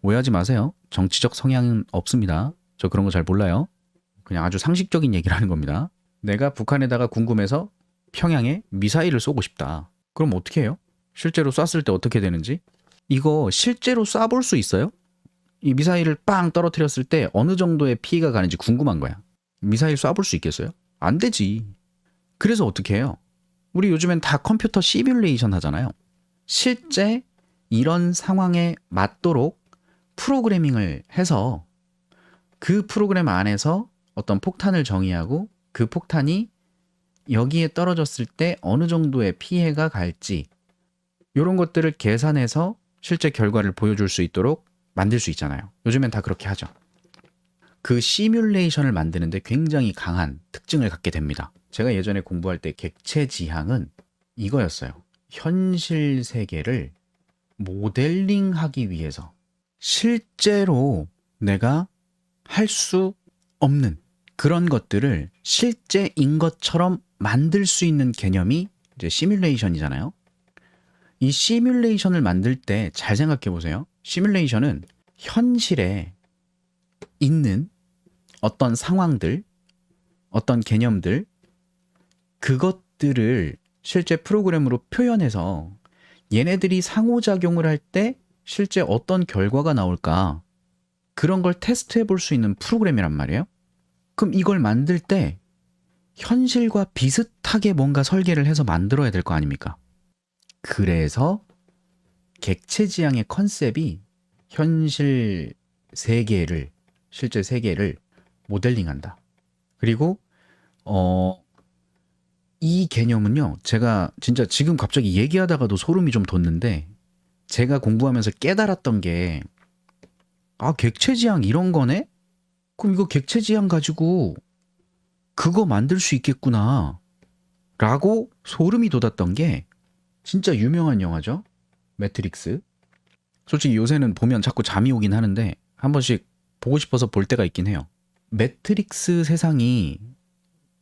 오해하지 마세요. 정치적 성향은 없습니다. 저 그런 거 잘 몰라요. 그냥 아주 상식적인 얘기를 하는 겁니다. 내가 북한에다가 궁금해서 평양에 미사일을 쏘고 싶다. 그럼 어떻게 해요? 실제로 쐈을 때 어떻게 되는지? 이거 실제로 쏴볼 수 있어요? 이 미사일을 빵 떨어뜨렸을 때 어느 정도의 피해가 가는지 궁금한 거야. 미사일 쏴볼 수 있겠어요? 안 되지. 그래서 어떻게 해요? 우리 요즘엔 다 컴퓨터 시뮬레이션 하잖아요. 실제 이런 상황에 맞도록 프로그래밍을 해서 그 프로그램 안에서 어떤 폭탄을 정의하고 그 폭탄이 여기에 떨어졌을 때 어느 정도의 피해가 갈지 이런 것들을 계산해서 실제 결과를 보여줄 수 있도록 만들 수 있잖아요. 요즘엔 다 그렇게 하죠. 그 시뮬레이션을 만드는데 굉장히 강한 특징을 갖게 됩니다. 제가 예전에 공부할 때 객체 지향은 이거였어요. 현실 세계를 모델링하기 위해서 실제로 내가 할 수 없는 그런 것들을 실제인 것처럼 만들 수 있는 개념이 이제 시뮬레이션이잖아요. 이 시뮬레이션을 만들 때 잘 생각해 보세요. 시뮬레이션은 현실에 있는 어떤 상황들, 어떤 개념들, 그것들을 실제 프로그램으로 표현해서 얘네들이 상호작용을 할 때 실제 어떤 결과가 나올까 그런 걸 테스트해 볼 수 있는 프로그램이란 말이에요. 그럼 이걸 만들 때 현실과 비슷하게 뭔가 설계를 해서 만들어야 될 거 아닙니까? 그래서 객체 지향의 컨셉이 현실 세계를, 실제 세계를 모델링한다. 그리고 이 개념은요, 제가 진짜 지금 갑자기 얘기하다가도 소름이 좀 돋는데 제가 공부하면서 깨달았던 게 객체 지향 이런 거네? 그럼 이거 객체 지향 가지고 그거 만들 수 있겠구나 라고 소름이 돋았던 게 진짜 유명한 영화죠. 매트릭스. 솔직히 요새는 보면 자꾸 잠이 오긴 하는데 한 번씩 보고 싶어서 볼 때가 있긴 해요. 매트릭스 세상이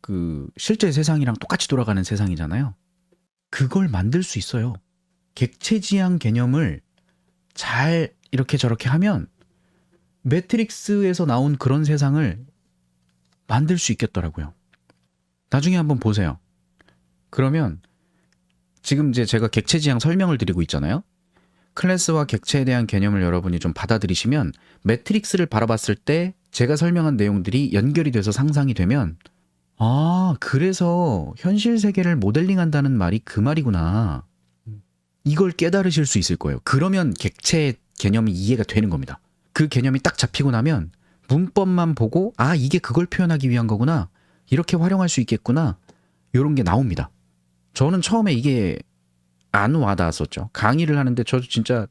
그 실제 세상이랑 똑같이 돌아가는 세상이잖아요. 그걸 만들 수 있어요. 객체 지향 개념을 잘 이렇게 저렇게 하면 매트릭스에서 나온 그런 세상을 만들 수 있겠더라고요. 나중에 한번 보세요. 그러면 지금 이제 제가 객체 지향 설명을 드리고 있잖아요. 클래스와 객체에 대한 개념을 여러분이 좀 받아들이시면 매트릭스를 바라봤을 때 제가 설명한 내용들이 연결이 돼서 상상이 되면 아, 그래서 현실 세계를 모델링한다는 말이 그 말이구나. 이걸 깨달으실 수 있을 거예요. 그러면 객체의 개념이 이해가 되는 겁니다. 그 개념이 딱 잡히고 나면 문법만 보고 아, 이게 그걸 표현하기 위한 거구나. 이렇게 활용할 수 있겠구나. 이런 게 나옵니다. 저는 처음에 이게 안 와닿았었죠. 강의를 하는데 저도 진짜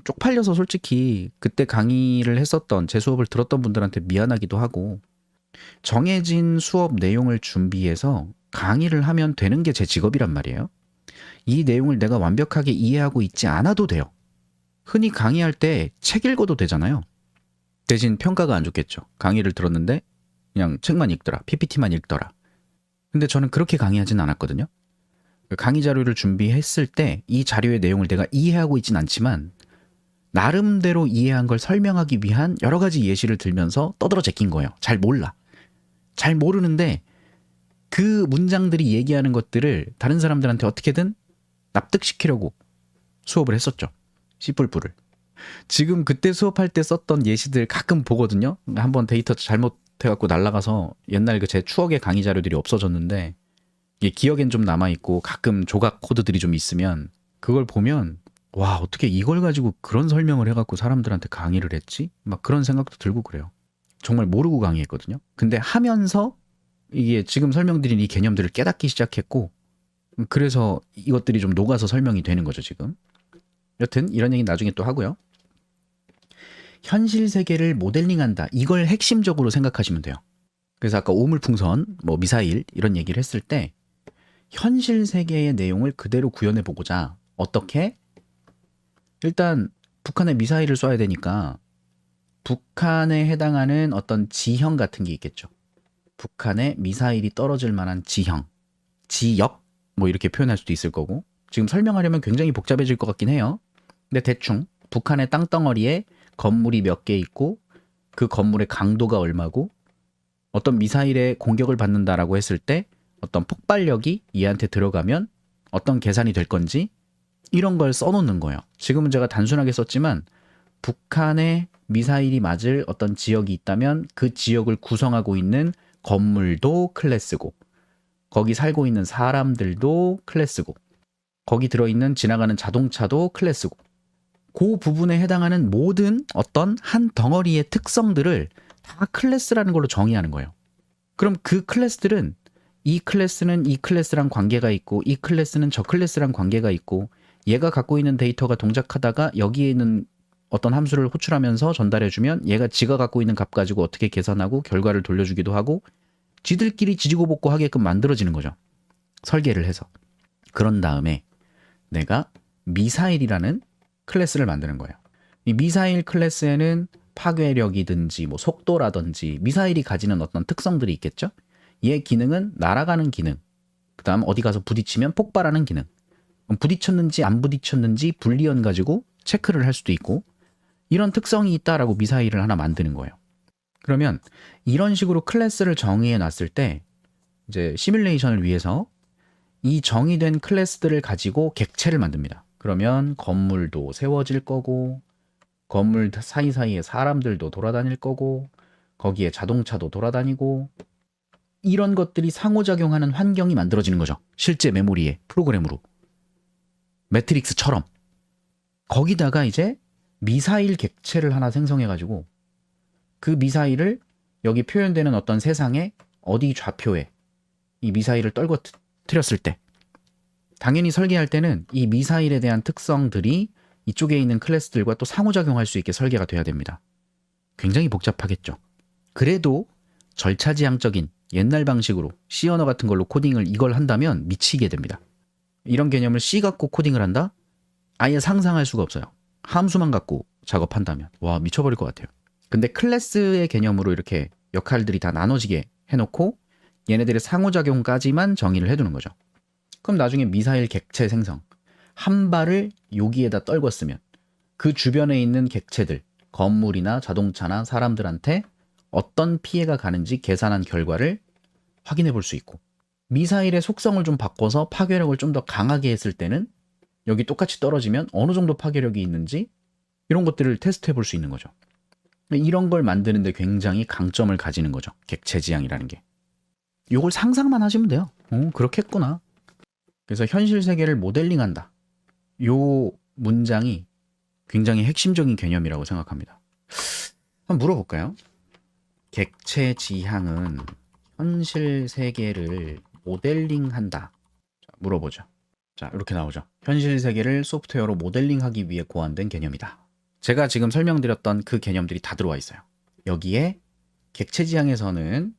쪽팔려서 솔직히 그때 강의를 했었던 제 수업을 들었던 분들한테 미안하기도 하고 정해진 수업 내용을 준비해서 강의를 하면 되는 게 제 직업이란 말이에요. 이 내용을 내가 완벽하게 이해하고 있지 않아도 돼요. 흔히 강의할 때 책 읽어도 되잖아요. 대신 평가가 안 좋겠죠. 강의를 들었는데 그냥 책만 읽더라. PPT만 읽더라. 근데 저는 그렇게 강의하진 않았거든요. 강의 자료를 준비했을 때 이 자료의 내용을 내가 이해하고 있진 않지만 나름대로 이해한 걸 설명하기 위한 여러 가지 예시를 들면서 떠들어 제낀 거예요. 잘 몰라. 잘 모르는데 그 문장들이 얘기하는 것들을 다른 사람들한테 어떻게든 납득시키려고 수업을 했었죠. 씨뿔뿔을. 지금 그때 수업할 때 썼던 예시들 가끔 보거든요. 한번 데이터 잘못해갖고 날아가서 옛날 그 제 추억의 강의 자료들이 없어졌는데 이게 기억엔 좀 남아있고 가끔 조각 코드들이 좀 있으면 그걸 보면 와, 어떻게 이걸 가지고 그런 설명을 해갖고 사람들한테 강의를 했지? 막 그런 생각도 들고 그래요. 정말 모르고 강의했거든요. 근데 하면서 이게 지금 설명드린 이 개념들을 깨닫기 시작했고 그래서 이것들이 좀 녹아서 설명이 되는 거죠, 지금. 여튼 이런 얘기 나중에 또 하고요. 현실 세계를 모델링한다. 이걸 핵심적으로 생각하시면 돼요. 그래서 아까 오물풍선, 뭐 미사일 이런 얘기를 했을 때 현실 세계의 내용을 그대로 구현해 보고자 어떻게? 일단 북한에 미사일을 쏴야 되니까 북한에 해당하는 어떤 지형 같은 게 있겠죠. 북한에 미사일이 떨어질 만한 지형, 지역 뭐 이렇게 표현할 수도 있을 거고 지금 설명하려면 굉장히 복잡해질 것 같긴 해요. 근데 대충 북한의 땅덩어리에 건물이 몇 개 있고 그 건물의 강도가 얼마고 어떤 미사일에 공격을 받는다라고 했을 때 어떤 폭발력이 얘한테 들어가면 어떤 계산이 될 건지 이런 걸 써놓는 거예요. 지금은 제가 단순하게 썼지만 북한에 미사일이 맞을 어떤 지역이 있다면 그 지역을 구성하고 있는 건물도 클래스고 거기 살고 있는 사람들도 클래스고 거기 들어있는 지나가는 자동차도 클래스고 그 부분에 해당하는 모든 어떤 한 덩어리의 특성들을 다 클래스라는 걸로 정의하는 거예요. 그럼 그 클래스들은 이 클래스는 이 클래스랑 관계가 있고 이 클래스는 저 클래스랑 관계가 있고 얘가 갖고 있는 데이터가 동작하다가 여기에 있는 어떤 함수를 호출하면서 전달해주면 얘가 지가 갖고 있는 값 가지고 어떻게 계산하고 결과를 돌려주기도 하고 지들끼리 지지고 볶고 하게끔 만들어지는 거죠. 설계를 해서. 그런 다음에 내가 미사일이라는 클래스를 만드는 거예요. 이 미사일 클래스에는 파괴력이든지 뭐 속도라든지 미사일이 가지는 어떤 특성들이 있겠죠. 얘 기능은 날아가는 기능, 그 다음 어디 가서 부딪히면 폭발하는 기능, 부딪혔는지 안 부딪혔는지 불리언 가지고 체크를 할 수도 있고 이런 특성이 있다라고 미사일을 하나 만드는 거예요. 그러면 이런 식으로 클래스를 정의해 놨을 때 이제 시뮬레이션을 위해서 이 정의된 클래스들을 가지고 객체를 만듭니다. 그러면 건물도 세워질 거고 건물 사이사이에 사람들도 돌아다닐 거고 거기에 자동차도 돌아다니고 이런 것들이 상호작용하는 환경이 만들어지는 거죠. 실제 메모리에 프로그램으로 매트릭스처럼 거기다가 이제 미사일 객체를 하나 생성해가지고 그 미사일을 여기 표현되는 어떤 세상의 어디 좌표에 이 미사일을 떨궈뜨렸을 때 당연히 설계할 때는 이 미사일에 대한 특성들이 이쪽에 있는 클래스들과 또 상호작용할 수 있게 설계가 돼야 됩니다. 굉장히 복잡하겠죠. 그래도 절차지향적인 옛날 방식으로 C 언어 같은 걸로 코딩을 이걸 한다면 미치게 됩니다. 이런 개념을 C 갖고 코딩을 한다? 아예 상상할 수가 없어요. 함수만 갖고 작업한다면 와 미쳐버릴 것 같아요. 근데 클래스의 개념으로 이렇게 역할들이 다 나눠지게 해놓고 얘네들의 상호작용까지만 정의를 해두는 거죠. 그럼 나중에 미사일 객체 생성 한 발을 여기에다 떨궜으면 그 주변에 있는 객체들 건물이나 자동차나 사람들한테 어떤 피해가 가는지 계산한 결과를 확인해 볼 수 있고 미사일의 속성을 좀 바꿔서 파괴력을 좀 더 강하게 했을 때는 여기 똑같이 떨어지면 어느 정도 파괴력이 있는지 이런 것들을 테스트해 볼 수 있는 거죠. 이런 걸 만드는데 굉장히 강점을 가지는 거죠. 객체지향이라는 게. 이걸 상상만 하시면 돼요. 그렇겠구나. 그래서 현실 세계를 모델링한다. 요 문장이 굉장히 핵심적인 개념이라고 생각합니다. 한번 물어볼까요? 객체지향은 현실 세계를 모델링한다. 자, 물어보죠. 자, 이렇게 나오죠. 현실 세계를 소프트웨어로 모델링하기 위해 고안된 개념이다. 제가 지금 설명드렸던 그 개념들이 다 들어와 있어요. 여기에 객체지향에서는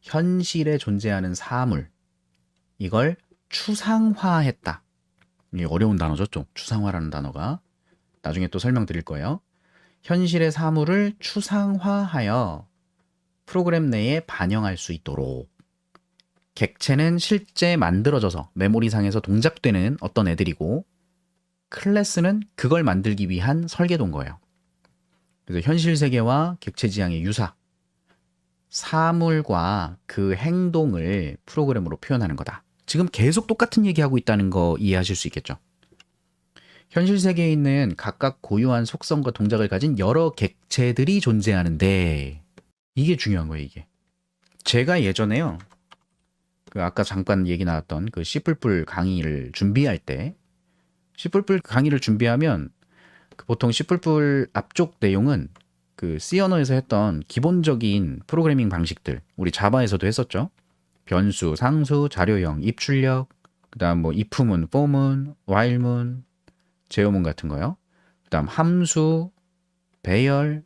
현실에 존재하는 사물, 이걸 추상화했다. 이게 어려운 단어죠, 좀. 추상화라는 단어가. 나중에 또 설명드릴 거예요. 현실의 사물을 추상화하여 프로그램 내에 반영할 수 있도록. 객체는 실제 만들어져서 메모리상에서 동작되는 어떤 애들이고, 클래스는 그걸 만들기 위한 설계도인 거예요. 그래서 현실 세계와 객체지향의 유사, 사물과 그 행동을 프로그램으로 표현하는 거다. 지금 계속 똑같은 얘기하고 있다는 거 이해하실 수 있겠죠. 현실 세계에 있는 각각 고유한 속성과 동작을 가진 여러 객체들이 존재하는데, 이게 중요한 거예요, 이게. 제가 예전에요, 그 아까 잠깐 얘기 나왔던 그 C++ 강의를 준비할 때, C++ 강의를 준비하면 그 보통 C++ 앞쪽 내용은 그 C 언어에서 했던 기본적인 프로그래밍 방식들, 우리 자바에서도 했었죠. 변수, 상수, 자료형, 입출력, 그다음 뭐 if문, for문, while문, 제어문 같은 거요. 그다음 함수, 배열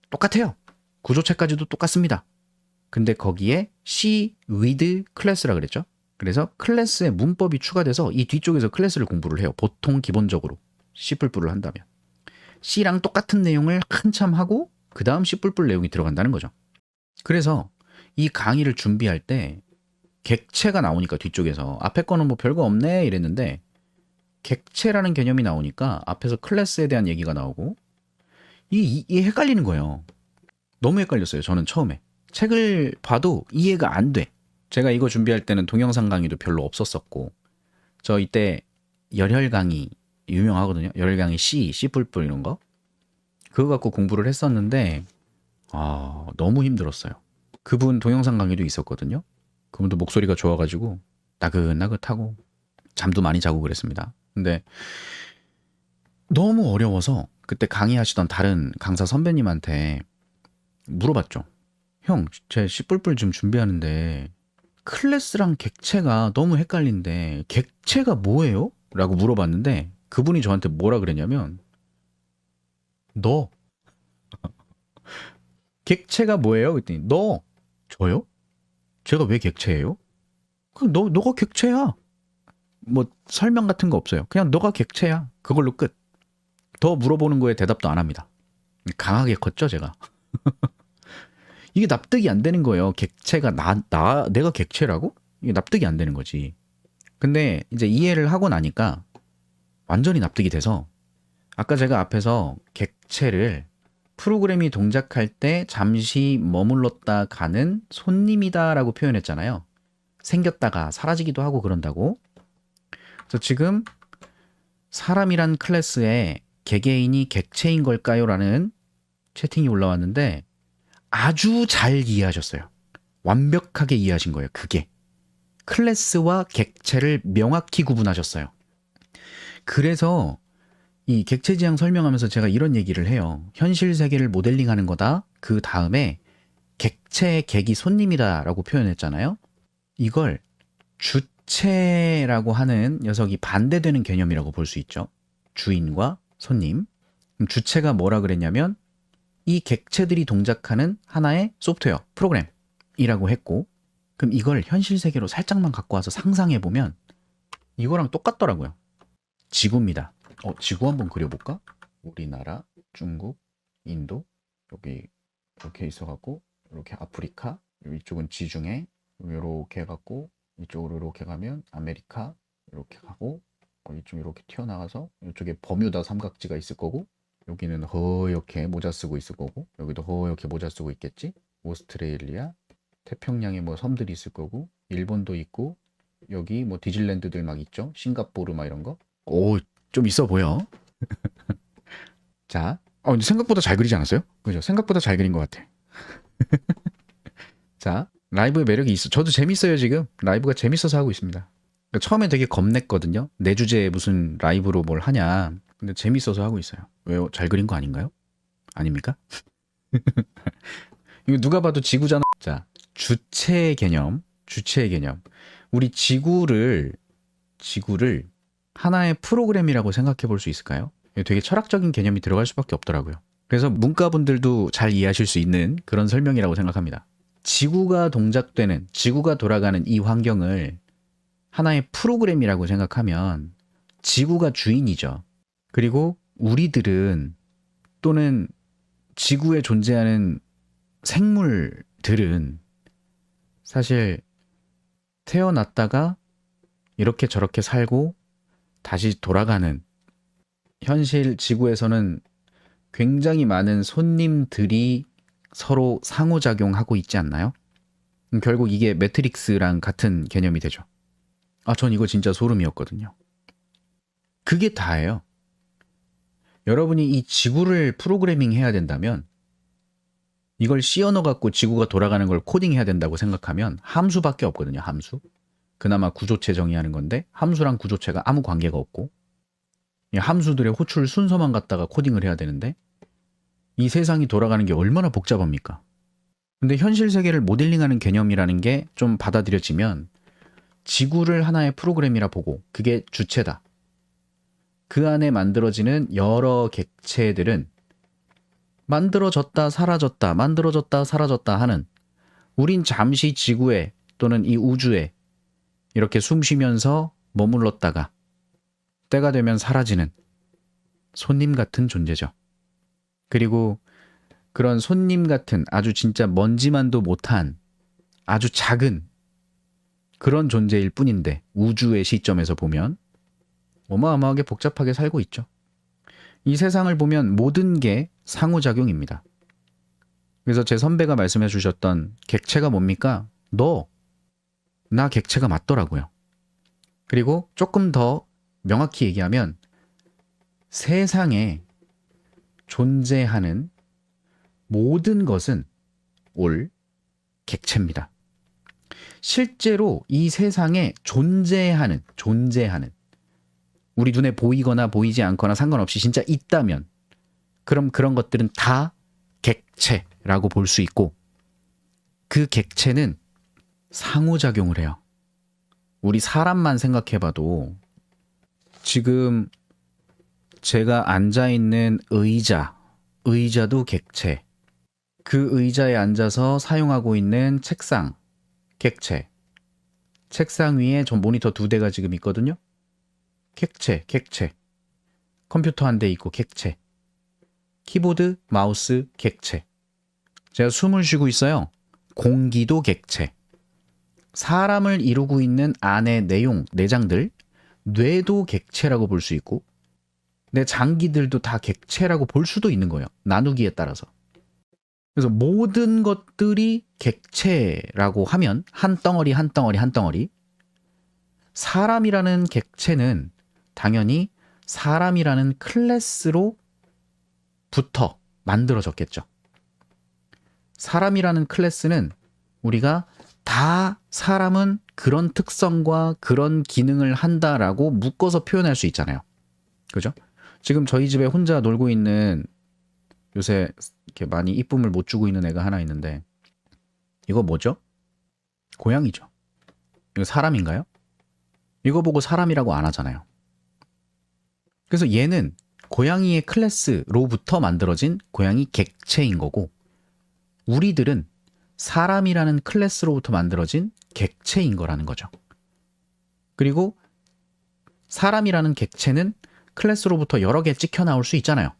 똑같아요. 구조체까지도 똑같습니다. 근데 거기에 C with 클래스라 그랬죠. 그래서 클래스의 문법이 추가돼서 이 뒤쪽에서 클래스를 공부를 해요. 보통 기본적으로 C++를 한다면 C랑 똑같은 내용을 한참 하고 그 다음 C++ 내용이 들어간다는 거죠. 그래서 이 강의를 준비할 때 객체가 나오니까 뒤쪽에서 앞에 거는 뭐 별거 없네 이랬는데 객체라는 개념이 나오니까 앞에서 클래스에 대한 얘기가 나오고 이 헷갈리는 거예요. 너무 헷갈렸어요. 저는 처음에. 책을 봐도 이해가 안 돼. 제가 이거 준비할 때는 동영상 강의도 별로 없었었고 저 이때 열혈 강의 유명하거든요. 열혈 강의 C++ 이런 거. 그거 갖고 공부를 했었는데 너무 힘들었어요. 그분 동영상 강의도 있었거든요. 그분도 목소리가 좋아가지고 나긋나긋하고 잠도 많이 자고 그랬습니다. 근데 너무 어려워서 그때 강의하시던 다른 강사 선배님한테 물어봤죠. 형, 제 C++ 좀 준비하는데 클래스랑 객체가 너무 헷갈린데 객체가 뭐예요? 라고 물어봤는데 그분이 저한테 뭐라 그랬냐면 너 객체가 뭐예요? 그랬더니 너 저요? 제가 왜 객체예요? 그럼 너가 객체야. 뭐 설명 같은 거 없어요. 그냥 너가 객체야. 그걸로 끝. 더 물어보는 거에 대답도 안 합니다. 강하게 컸죠, 제가. 이게 납득이 안 되는 거예요. 객체가 내가 객체라고? 이게 납득이 안 되는 거지. 근데 이제 이해를 하고 나니까 완전히 납득이 돼서 아까 제가 앞에서 객체를 프로그램이 동작할 때 잠시 머물렀다 가는 손님이다라고 표현했잖아요. 생겼다가 사라지기도 하고 그런다고. 그래서 지금 사람이란 클래스에 개개인이 객체인 걸까요? 라는 채팅이 올라왔는데 아주 잘 이해하셨어요. 완벽하게 이해하신 거예요. 그게. 클래스와 객체를 명확히 구분하셨어요. 그래서 이 객체지향 설명하면서 제가 이런 얘기를 해요. 현실 세계를 모델링하는 거다. 그 다음에 객체의 객이 손님이다 라고 표현했잖아요. 이걸 주체라고 하는 녀석이 반대되는 개념이라고 볼 수 있죠. 주인과 손님. 그럼 주체가 뭐라 그랬냐면 이 객체들이 동작하는 하나의 소프트웨어, 프로그램이라고 했고 그럼 이걸 현실 세계로 살짝만 갖고 와서 상상해보면 이거랑 똑같더라고요. 지구입니다. 지구 한번 그려볼까? 우리나라, 중국, 인도 여기 이렇게 있어갖고 이렇게 아프리카 이쪽은 지중해 이렇게 해갖고 이쪽으로 이렇게 가면 아메리카 이렇게 가고 이쪽 이렇게 튀어나가서 이쪽에 버뮤다 삼각지가 있을 거고 여기는 허옇게 모자 쓰고 있을 거고 여기도 허옇게 모자 쓰고 있겠지. 오스트레일리아 태평양에 뭐 섬들이 있을 거고 일본도 있고 여기 뭐 디즈니랜드들 막 있죠. 싱가포르 막 이런 거. 오, 좀 있어 보여. 자, 근데 생각보다 잘 그리지 않았어요? 그죠? 생각보다 잘 그린 것 같아. 자, 라이브의 매력이 있어. 저도 재밌어요, 지금. 라이브가 재밌어서 하고 있습니다. 그러니까 처음에 되게 겁냈거든요. 내 주제에 무슨 라이브로 뭘 하냐. 근데 재밌어서 하고 있어요. 왜요? 잘 그린 거 아닌가요? 아닙니까? 이거 누가 봐도 지구잖아. 자, 주체의 개념. 주체의 개념. 우리 지구를 하나의 프로그램이라고 생각해 볼 수 있을까요? 이거 되게 철학적인 개념이 들어갈 수밖에 없더라고요. 그래서 문과분들도 잘 이해하실 수 있는 그런 설명이라고 생각합니다. 지구가 동작되는, 지구가 돌아가는 이 환경을 하나의 프로그램이라고 생각하면 지구가 주인이죠. 그리고 우리들은 또는 지구에 존재하는 생물들은 사실 태어났다가 이렇게 저렇게 살고 다시 돌아가는, 현실 지구에서는 굉장히 많은 손님들이 서로 상호작용하고 있지 않나요? 결국 이게 매트릭스랑 같은 개념이 되죠. 전 이거 진짜 소름이었거든요. 그게 다예요. 여러분이 이 지구를 프로그래밍 해야 된다면, 이걸 씌워넣어갖고 지구가 돌아가는 걸 코딩해야 된다고 생각하면 함수밖에 없거든요. 함수. 그나마 구조체 정의하는 건데 함수랑 구조체가 아무 관계가 없고, 이 함수들의 호출 순서만 갖다가 코딩을 해야 되는데 이 세상이 돌아가는 게 얼마나 복잡합니까? 근데 현실 세계를 모델링하는 개념이라는 게 좀 받아들여지면 지구를 하나의 프로그램이라 보고 그게 주체다. 그 안에 만들어지는 여러 객체들은 만들어졌다 사라졌다 만들어졌다 사라졌다 하는, 우린 잠시 지구에 또는 이 우주에 이렇게 숨 쉬면서 머물렀다가 때가 되면 사라지는 손님 같은 존재죠. 그리고 그런 손님 같은 아주 진짜 먼지만도 못한 아주 작은 그런 존재일 뿐인데 우주의 시점에서 보면 어마어마하게 복잡하게 살고 있죠. 이 세상을 보면 모든 게 상호작용입니다. 그래서 제 선배가 말씀해 주셨던 객체가 뭡니까? 나 객체가 맞더라고요. 그리고 조금 더 명확히 얘기하면 세상에 존재하는 모든 것은 올 객체입니다. 실제로 이 세상에 존재하는 우리 눈에 보이거나 보이지 않거나 상관없이 진짜 있다면 그럼 그런 것들은 다 객체라고 볼 수 있고, 그 객체는 상호작용을 해요. 우리 사람만 생각해봐도 지금 제가 앉아있는 의자도 객체, 그 의자에 앉아서 사용하고 있는 책상, 객체, 책상 위에 전 모니터 2대가 지금 있거든요. 객체. 컴퓨터 한 대 있고 객체. 키보드, 마우스, 객체. 제가 숨을 쉬고 있어요. 공기도 객체. 사람을 이루고 있는 안의 내장들, 뇌도 객체라고 볼 수 있고, 내 장기들도 다 객체라고 볼 수도 있는 거예요. 나누기에 따라서. 그래서 모든 것들이 객체라고 하면 한 덩어리, 사람이라는 객체는 당연히 사람이라는 클래스로부터 만들어졌겠죠. 사람이라는 클래스는 우리가 다 사람은 그런 특성과 그런 기능을 한다라고 묶어서 표현할 수 있잖아요. 그죠? 지금 저희 집에 혼자 놀고 있는, 요새 이렇게 많이 이쁨을 못 주고 있는 애가 하나 있는데, 이거 뭐죠? 고양이죠. 이거 사람인가요? 이거 보고 사람이라고 안 하잖아요. 그래서 얘는 고양이의 클래스로부터 만들어진 고양이 객체인 거고, 우리들은 사람이라는 클래스로부터 만들어진 객체인 거라는 거죠. 그리고 사람이라는 객체는 클래스로부터 여러 개 찍혀 나올 수 있잖아요.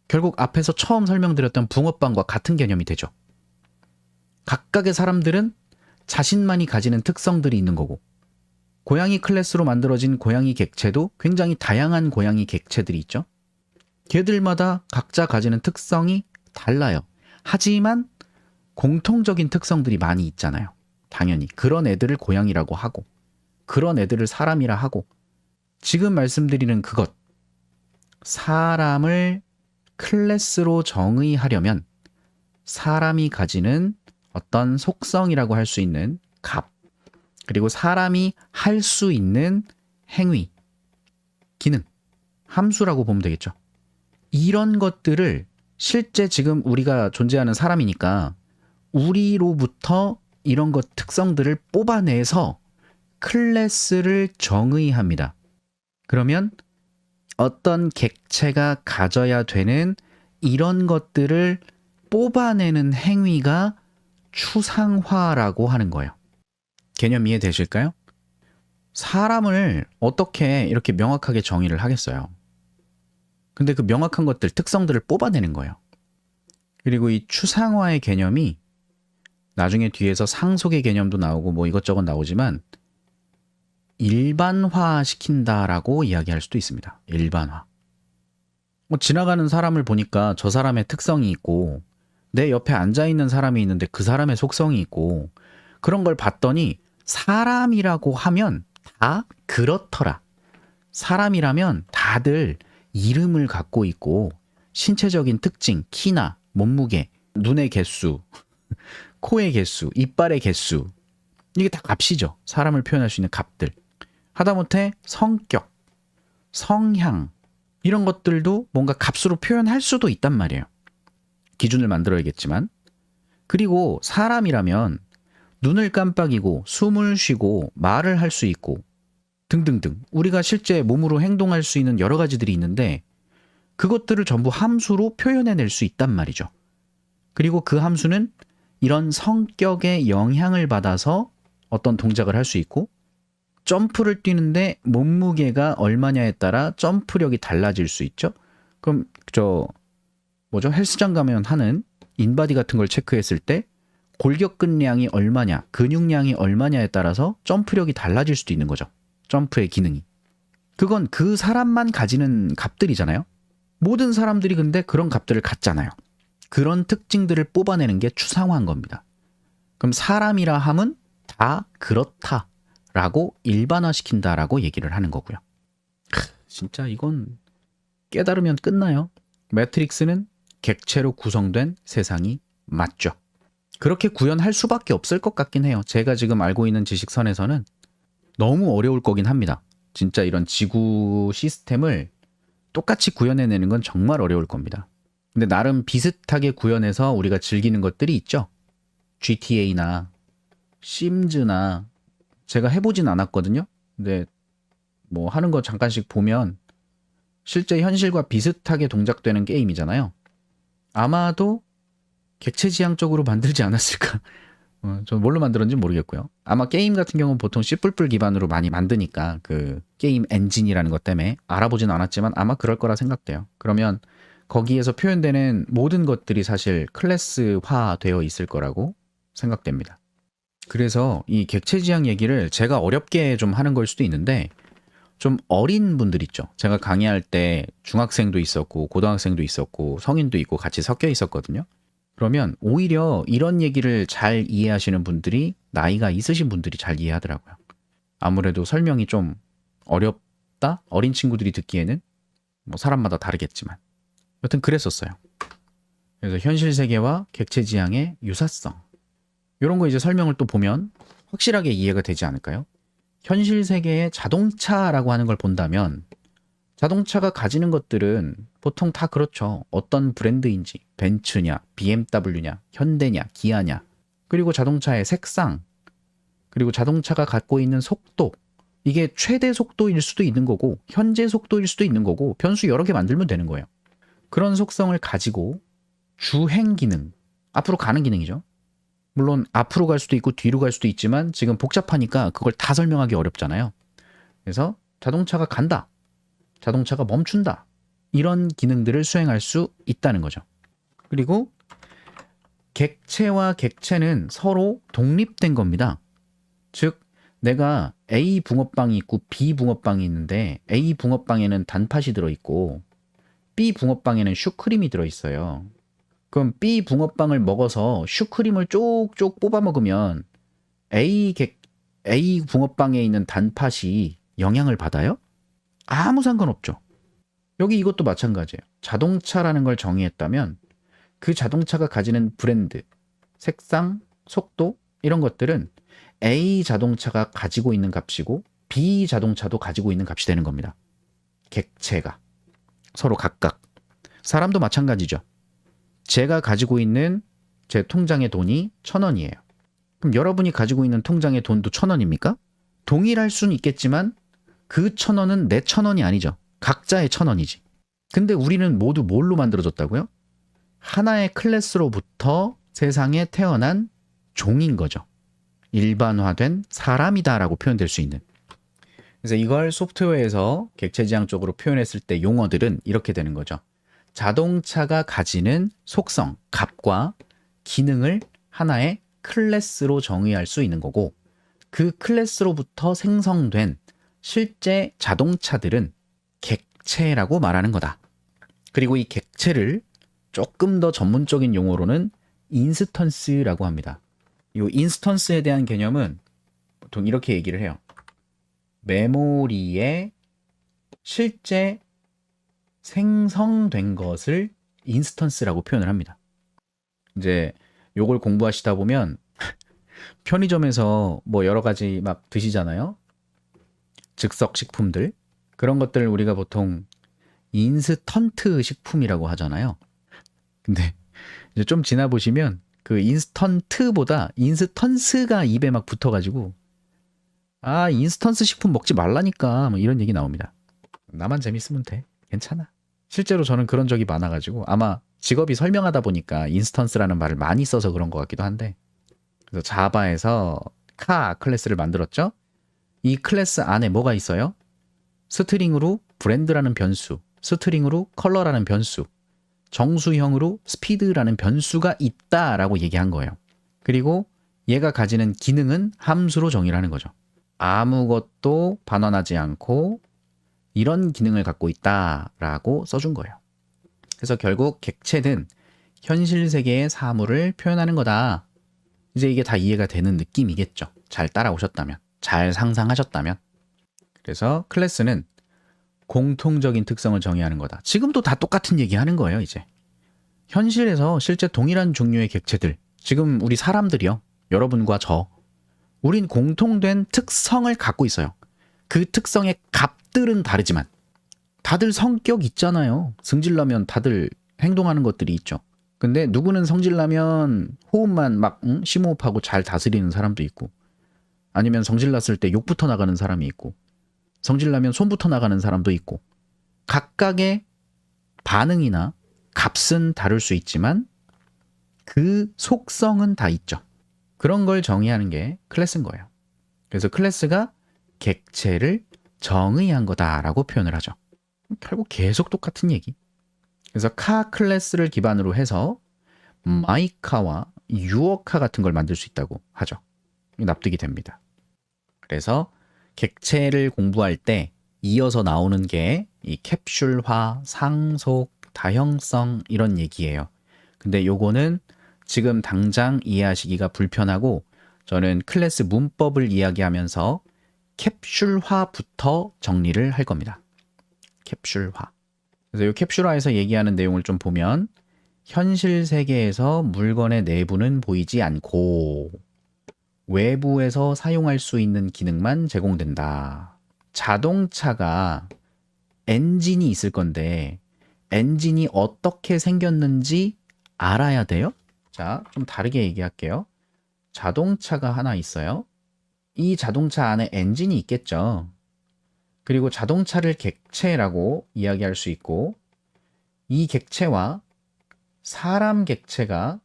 결국 앞에서 처음 설명드렸던 붕어빵과 같은 개념이 되죠. 각각의 사람들은 자신만이 가지는 특성들이 있는 거고, 고양이 클래스로 만들어진 고양이 객체도 굉장히 다양한 고양이 객체들이 있죠. 걔들마다 각자 가지는 특성이 달라요. 하지만 공통적인 특성들이 많이 있잖아요. 당연히 그런 애들을 고양이라고 하고, 그런 애들을 사람이라 하고, 지금 말씀드리는 그것, 사람을 클래스로 정의하려면 사람이 가지는 어떤 속성이라고 할 수 있는 값, 그리고 사람이 할 수 있는 행위, 기능, 함수라고 보면 되겠죠. 이런 것들을 실제 지금 우리가 존재하는 사람이니까 우리로부터 이런 것 특성들을 뽑아내서 클래스를 정의합니다. 그러면 어떤 객체가 가져야 되는 이런 것들을 뽑아내는 행위가 추상화라고 하는 거예요. 개념 이해되실까요? 사람을 어떻게 이렇게 명확하게 정의를 하겠어요? 근데 그 명확한 것들, 특성들을 뽑아내는 거예요. 그리고 이 추상화의 개념이 나중에 뒤에서 상속의 개념도 나오고 뭐 이것저것 나오지만 일반화 시킨다라고 이야기할 수도 있습니다. 일반화. 지나가는 사람을 보니까 저 사람의 특성이 있고 내 옆에 앉아있는 사람이 있는데 그 사람의 속성이 있고 그런 걸 봤더니 사람이라고 하면 다 그렇더라. 사람이라면 다들 이름을 갖고 있고 신체적인 특징, 키나 몸무게, 눈의 개수, 코의 개수, 이빨의 개수, 이게 다 값이죠. 사람을 표현할 수 있는 값들. 하다못해 성격, 성향 이런 것들도 뭔가 값으로 표현할 수도 있단 말이에요. 기준을 만들어야겠지만. 그리고 사람이라면 눈을 깜빡이고 숨을 쉬고 말을 할 수 있고 등등등 우리가 실제 몸으로 행동할 수 있는 여러 가지들이 있는데 그것들을 전부 함수로 표현해낼 수 있단 말이죠. 그리고 그 함수는 이런 성격의 영향을 받아서 어떤 동작을 할 수 있고 점프를 뛰는데 몸무게가 얼마냐에 따라 점프력이 달라질 수 있죠. 그럼 헬스장 가면 하는 인바디 같은 걸 체크했을 때 골격근량이 얼마냐, 근육량이 얼마냐에 따라서 점프력이 달라질 수도 있는 거죠. 점프의 기능이. 그건 그 사람만 가지는 값들이잖아요. 모든 사람들이 근데 그런 값들을 갖잖아요. 그런 특징들을 뽑아내는 게 추상화인 겁니다. 그럼 사람이라 함은 다 그렇다라고 일반화시킨다라고 얘기를 하는 거고요. 진짜 이건 깨달으면 끝나요. 매트릭스는 객체로 구성된 세상이 맞죠. 그렇게 구현할 수밖에 없을 것 같긴 해요. 제가 지금 알고 있는 지식선에서는 너무 어려울 거긴 합니다. 진짜 이런 지구 시스템을 똑같이 구현해내는 건 정말 어려울 겁니다. 근데 나름 비슷하게 구현해서 우리가 즐기는 것들이 있죠. GTA나 심즈나 제가 해보진 않았거든요. 근데 뭐 하는 거 잠깐씩 보면 실제 현실과 비슷하게 동작되는 게임이잖아요. 아마도 객체지향적으로 만들지 않았을까. 전 뭘로 만들었는지 모르겠고요. 아마 게임 같은 경우는 보통 C++ 기반으로 많이 만드니까 그 게임 엔진이라는 것 때문에 알아보진 않았지만 아마 그럴 거라 생각돼요. 그러면 거기에서 표현되는 모든 것들이 사실 클래스화 되어 있을 거라고 생각됩니다. 그래서 이 객체지향 얘기를 제가 어렵게 좀 하는 걸 수도 있는데 좀 어린 분들 있죠. 제가 강의할 때 중학생도 있었고 고등학생도 있었고 성인도 있고 같이 섞여 있었거든요. 그러면 오히려 이런 얘기를 잘 이해하시는 분들이 나이가 있으신 분들이 잘 이해하더라고요. 아무래도 설명이 좀 어렵다? 어린 친구들이 듣기에는 뭐 사람마다 다르겠지만 여튼 그랬었어요. 그래서 현실 세계와 객체지향의 유사성 이런 거 이제 설명을 또 보면 확실하게 이해가 되지 않을까요? 현실 세계의 자동차라고 하는 걸 본다면 자동차가 가지는 것들은 보통 다 그렇죠. 어떤 브랜드인지 벤츠냐, BMW냐, 현대냐, 기아냐 그리고 자동차의 색상 그리고 자동차가 갖고 있는 속도 이게 최대 속도일 수도 있는 거고 현재 속도일 수도 있는 거고 변수 여러 개 만들면 되는 거예요. 그런 속성을 가지고 주행 기능 앞으로 가는 기능이죠. 물론 앞으로 갈 수도 있고 뒤로 갈 수도 있지만 지금 복잡하니까 그걸 다 설명하기 어렵잖아요. 그래서 자동차가 간다. 자동차가 멈춘다. 이런 기능들을 수행할 수 있다는 거죠. 그리고 객체와 객체는 서로 독립된 겁니다. 즉 내가 A 붕어빵이 있고 B 붕어빵이 있는데 A 붕어빵에는 단팥이 들어있고 B 붕어빵에는 슈크림이 들어있어요. 그럼 B 붕어빵을 먹어서 슈크림을 쪽쪽 뽑아 먹으면 A 붕어빵에 있는 단팥이 영향을 받아요? 아무 상관없죠. 여기 이것도 마찬가지예요. 자동차라는 걸 정의했다면 그 자동차가 가지는 브랜드, 색상, 속도 이런 것들은 A 자동차가 가지고 있는 값이고 B 자동차도 가지고 있는 값이 되는 겁니다. 객체가 서로 각각. 사람도 마찬가지죠. 제가 가지고 있는 제 통장의 돈이 1,000원이에요. 그럼 여러분이 가지고 있는 통장의 돈도 1,000원입니까? 동일할 수는 있겠지만 그 1,000원은 내 1,000원이 아니죠. 각자의 1,000원이지. 근데 우리는 모두 뭘로 만들어졌다고요? 하나의 클래스로부터 세상에 태어난 종인 거죠. 일반화된 사람이다라고 표현될 수 있는. 그래서 이걸 소프트웨어에서 객체지향 쪽으로 표현했을 때 용어들은 이렇게 되는 거죠. 자동차가 가지는 속성, 값과 기능을 하나의 클래스로 정의할 수 있는 거고, 그 클래스로부터 생성된 실제 자동차들은 객체라고 말하는 거다. 그리고 이 객체를 조금 더 전문적인 용어로는 인스턴스라고 합니다. 이 인스턴스에 대한 개념은 보통 이렇게 얘기를 해요. 메모리에 실제 생성된 것을 인스턴스라고 표현을 합니다. 이제 요걸 공부하시다 보면 편의점에서 뭐 여러 가지 막 드시잖아요. 즉석 식품들. 그런 것들을 우리가 보통 인스턴트 식품이라고 하잖아요. 근데 이제 좀 지나 보시면 그 인스턴트보다 인스턴스가 입에 막 붙어가지고 인스턴스 식품 먹지 말라니까 뭐 이런 얘기 나옵니다. 나만 재밌으면 돼. 괜찮아. 실제로 저는 그런 적이 많아가지고 아마 직업이 설명하다 보니까 인스턴스라는 말을 많이 써서 그런 것 같기도 한데, 그래서 자바에서 카 클래스를 만들었죠. 이 클래스 안에 뭐가 있어요? 스트링으로 브랜드라는 변수, 스트링으로 컬러라는 변수, 정수형으로 스피드라는 변수가 있다라고 얘기한 거예요. 그리고 얘가 가지는 기능은 함수로 정의를 하는 거죠. 아무것도 반환하지 않고 이런 기능을 갖고 있다라고 써준 거예요. 그래서 결국 객체는 현실 세계의 사물을 표현하는 거다. 이제 이게 다 이해가 되는 느낌이겠죠. 잘 따라오셨다면, 잘 상상하셨다면. 그래서 클래스는 공통적인 특성을 정의하는 거다. 지금도 다 똑같은 얘기 하는 거예요, 이제. 현실에서 실제 동일한 종류의 객체들, 지금 우리 사람들이요. 여러분과 저. 우린 공통된 특성을 갖고 있어요. 그 특성의 값들은 다르지만 다들 성격 있잖아요. 성질나면 다들 행동하는 것들이 있죠. 근데 누구는 성질나면 호흡만 막 심호흡하고 잘 다스리는 사람도 있고, 아니면 성질났을 때 욕부터 나가는 사람이 있고, 성질나면 손부터 나가는 사람도 있고, 각각의 반응이나 값은 다를 수 있지만 그 속성은 다 있죠. 그런 걸 정의하는 게 클래스인 거예요. 그래서 클래스가 객체를 정의한 거다라고 표현을 하죠. 결국 계속 똑같은 얘기. 그래서 카 클래스를 기반으로 해서 마이카와 유어카 같은 걸 만들 수 있다고 하죠. 납득이 됩니다. 그래서 객체를 공부할 때 이어서 나오는 게 이 캡슐화, 상속, 다형성 이런 얘기예요. 근데 요거는 지금 당장 이해하시기가 불편하고 저는 클래스 문법을 이야기하면서 캡슐화부터 정리를 할 겁니다. 캡슐화. 그래서 이 캡슐화에서 얘기하는 내용을 좀 보면 현실 세계에서 물건의 내부는 보이지 않고 외부에서 사용할 수 있는 기능만 제공된다. 자동차가 엔진이 있을 건데 엔진이 어떻게 생겼는지 알아야 돼요? 자, 좀 다르게 얘기할게요. 자동차가 하나 있어요. 이 자동차 안에 엔진이 있겠죠. 그리고 자동차를 객체라고 이야기할 수 있고, 이 객체와 사람 객체가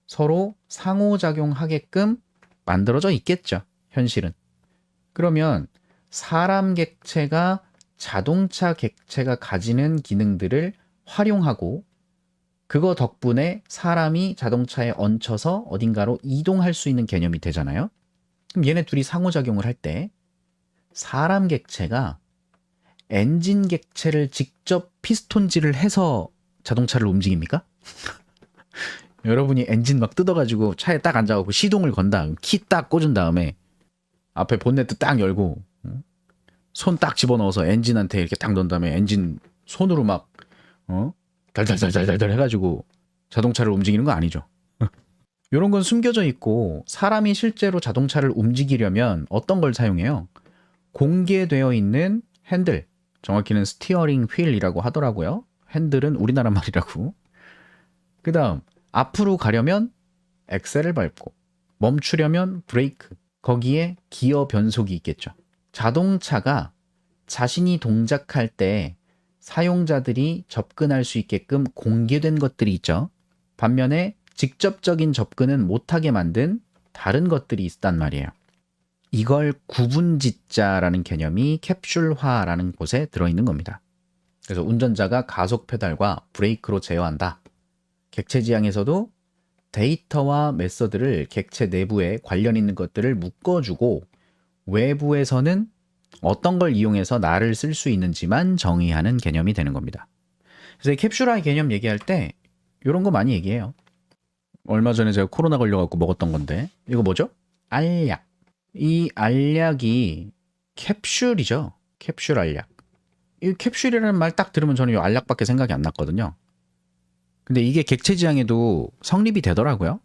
서로 상호작용하게끔 만들어져 있겠죠. 현실은. 그러면 사람 객체가 자동차 객체가 가지는 기능들을 활용하고 그거 덕분에 사람이 자동차에 얹혀서 어딘가로 이동할 수 있는 개념이 되잖아요. 그럼 얘네 둘이 상호작용을 할 때 사람 객체가 엔진 객체를 직접 피스톤질을 해서 자동차를 움직입니까? 여러분이 엔진 막 뜯어가지고 차에 딱 앉아갖고 시동을 건다. 키 딱 꽂은 다음에 앞에 본네트 딱 열고 손 딱 집어넣어서 엔진한테 이렇게 딱 넣은 다음에 엔진 손으로 막 달달달달달달 해가지고 자동차를 움직이는 거 아니죠. 이런 건 숨겨져 있고 사람이 실제로 자동차를 움직이려면 어떤 걸 사용해요? 공개되어 있는 핸들, 정확히는 스티어링 휠이라고 하더라고요. 핸들은 우리나라 말이라고. 그 다음 앞으로 가려면 엑셀을 밟고 멈추려면 브레이크, 거기에 기어 변속이 있겠죠. 자동차가 자신이 동작할 때 사용자들이 접근할 수 있게끔 공개된 것들이 있죠. 반면에 직접적인 접근은 못하게 만든 다른 것들이 있단 말이에요. 이걸 구분짓자라는 개념이 캡슐화라는 곳에 들어있는 겁니다. 그래서 운전자가 가속 페달과 브레이크로 제어한다. 객체 지향에서도 데이터와 메서드를 객체 내부에 관련 있는 것들을 묶어주고 외부에서는 어떤 걸 이용해서 나를 쓸 수 있는지만 정의하는 개념이 되는 겁니다. 그래서 이 캡슐화의 개념 얘기할 때 이런 거 많이 얘기해요. 얼마 전에 제가 코로나 걸려갖고 먹었던 건데 이거 뭐죠? 알약. 이 알약이 캡슐이죠. 캡슐 알약. 이 캡슐이라는 말 딱 들으면 저는 이 알약밖에 생각이 안 났거든요. 근데 이게 객체 지향에도 성립이 되더라고요.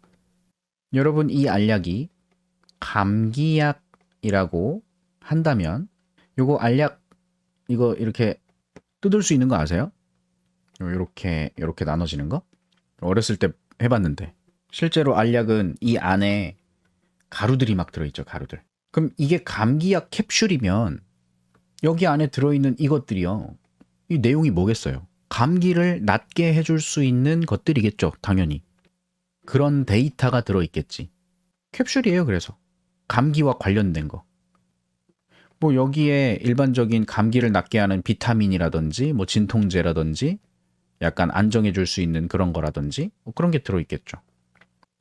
여러분 이 알약이 감기약이라고 한다면 요거 알약 이거 이렇게 뜯을 수 있는 거 아세요? 이렇게 나눠지는 거? 어렸을 때 해봤는데 실제로 알약은 이 안에 가루들이 막 들어있죠. 가루들. 그럼 이게 감기약 캡슐이면 여기 안에 들어있는 이것들이요. 이 내용이 뭐겠어요? 감기를 낫게 해줄 수 있는 것들이겠죠. 당연히. 그런 데이터가 들어있겠지. 캡슐이에요. 그래서 감기와 관련된 거. 뭐 여기에 일반적인 감기를 낫게 하는 비타민이라든지 뭐 진통제라든지 약간 안정해 줄 수 있는 그런 거라든지 뭐 그런 게 들어있겠죠.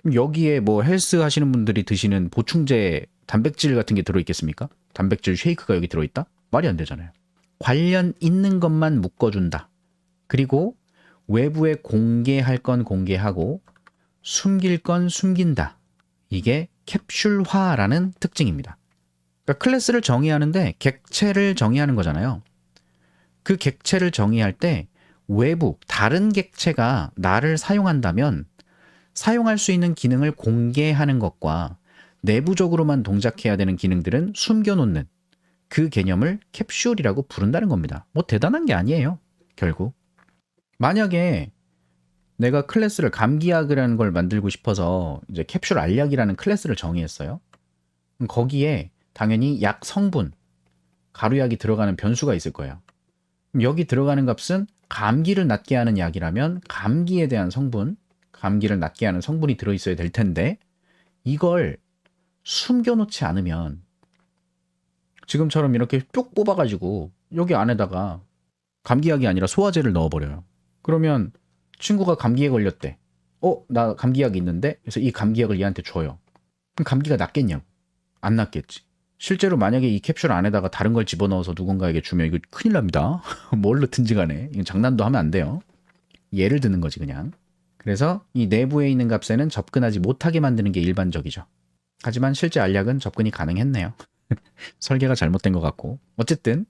그럼 여기에 뭐 헬스 하시는 분들이 드시는 보충제 단백질 같은 게 들어있겠습니까? 단백질 쉐이크가 여기 들어있다? 말이 안 되잖아요. 관련 있는 것만 묶어준다. 그리고 외부에 공개할 건 공개하고 숨길 건 숨긴다. 이게 캡슐화라는 특징입니다. 그러니까 클래스를 정의하는데 객체를 정의하는 거잖아요. 그 객체를 정의할 때 외부 다른 객체가 나를 사용한다면 사용할 수 있는 기능을 공개하는 것과 내부적으로만 동작해야 되는 기능들은 숨겨놓는 그 개념을 캡슐이라고 부른다는 겁니다. 뭐 대단한 게 아니에요. 결국 만약에 내가 클래스를 감기약이라는 걸 만들고 싶어서 이제 캡슐 알약이라는 클래스를 정의했어요. 그럼 거기에 당연히 약 성분, 가루약이 들어가는 변수가 있을 거예요. 그럼 여기 들어가는 값은 감기를 낫게 하는 약이라면 감기에 대한 성분, 감기를 낫게 하는 성분이 들어있어야 될 텐데 이걸 숨겨놓지 않으면 지금처럼 이렇게 쭉 뽑아가지고 여기 안에다가 감기약이 아니라 소화제를 넣어버려요. 그러면 친구가 감기에 걸렸대. 나 감기약이 있는데? 그래서 이 감기약을 얘한테 줘요. 그럼 감기가 낫겠냐고? 안 낫겠지. 실제로 만약에 이 캡슐 안에다가 다른 걸 집어넣어서 누군가에게 주면 이거 큰일 납니다. 뭘 넣든지 간에. 이건 장난도 하면 안 돼요. 예를 드는 거지 그냥. 그래서 이 내부에 있는 값에는 접근하지 못하게 만드는 게 일반적이죠. 하지만 실제 알약은 접근이 가능했네요. 설계가 잘못된 것 같고. 어쨌든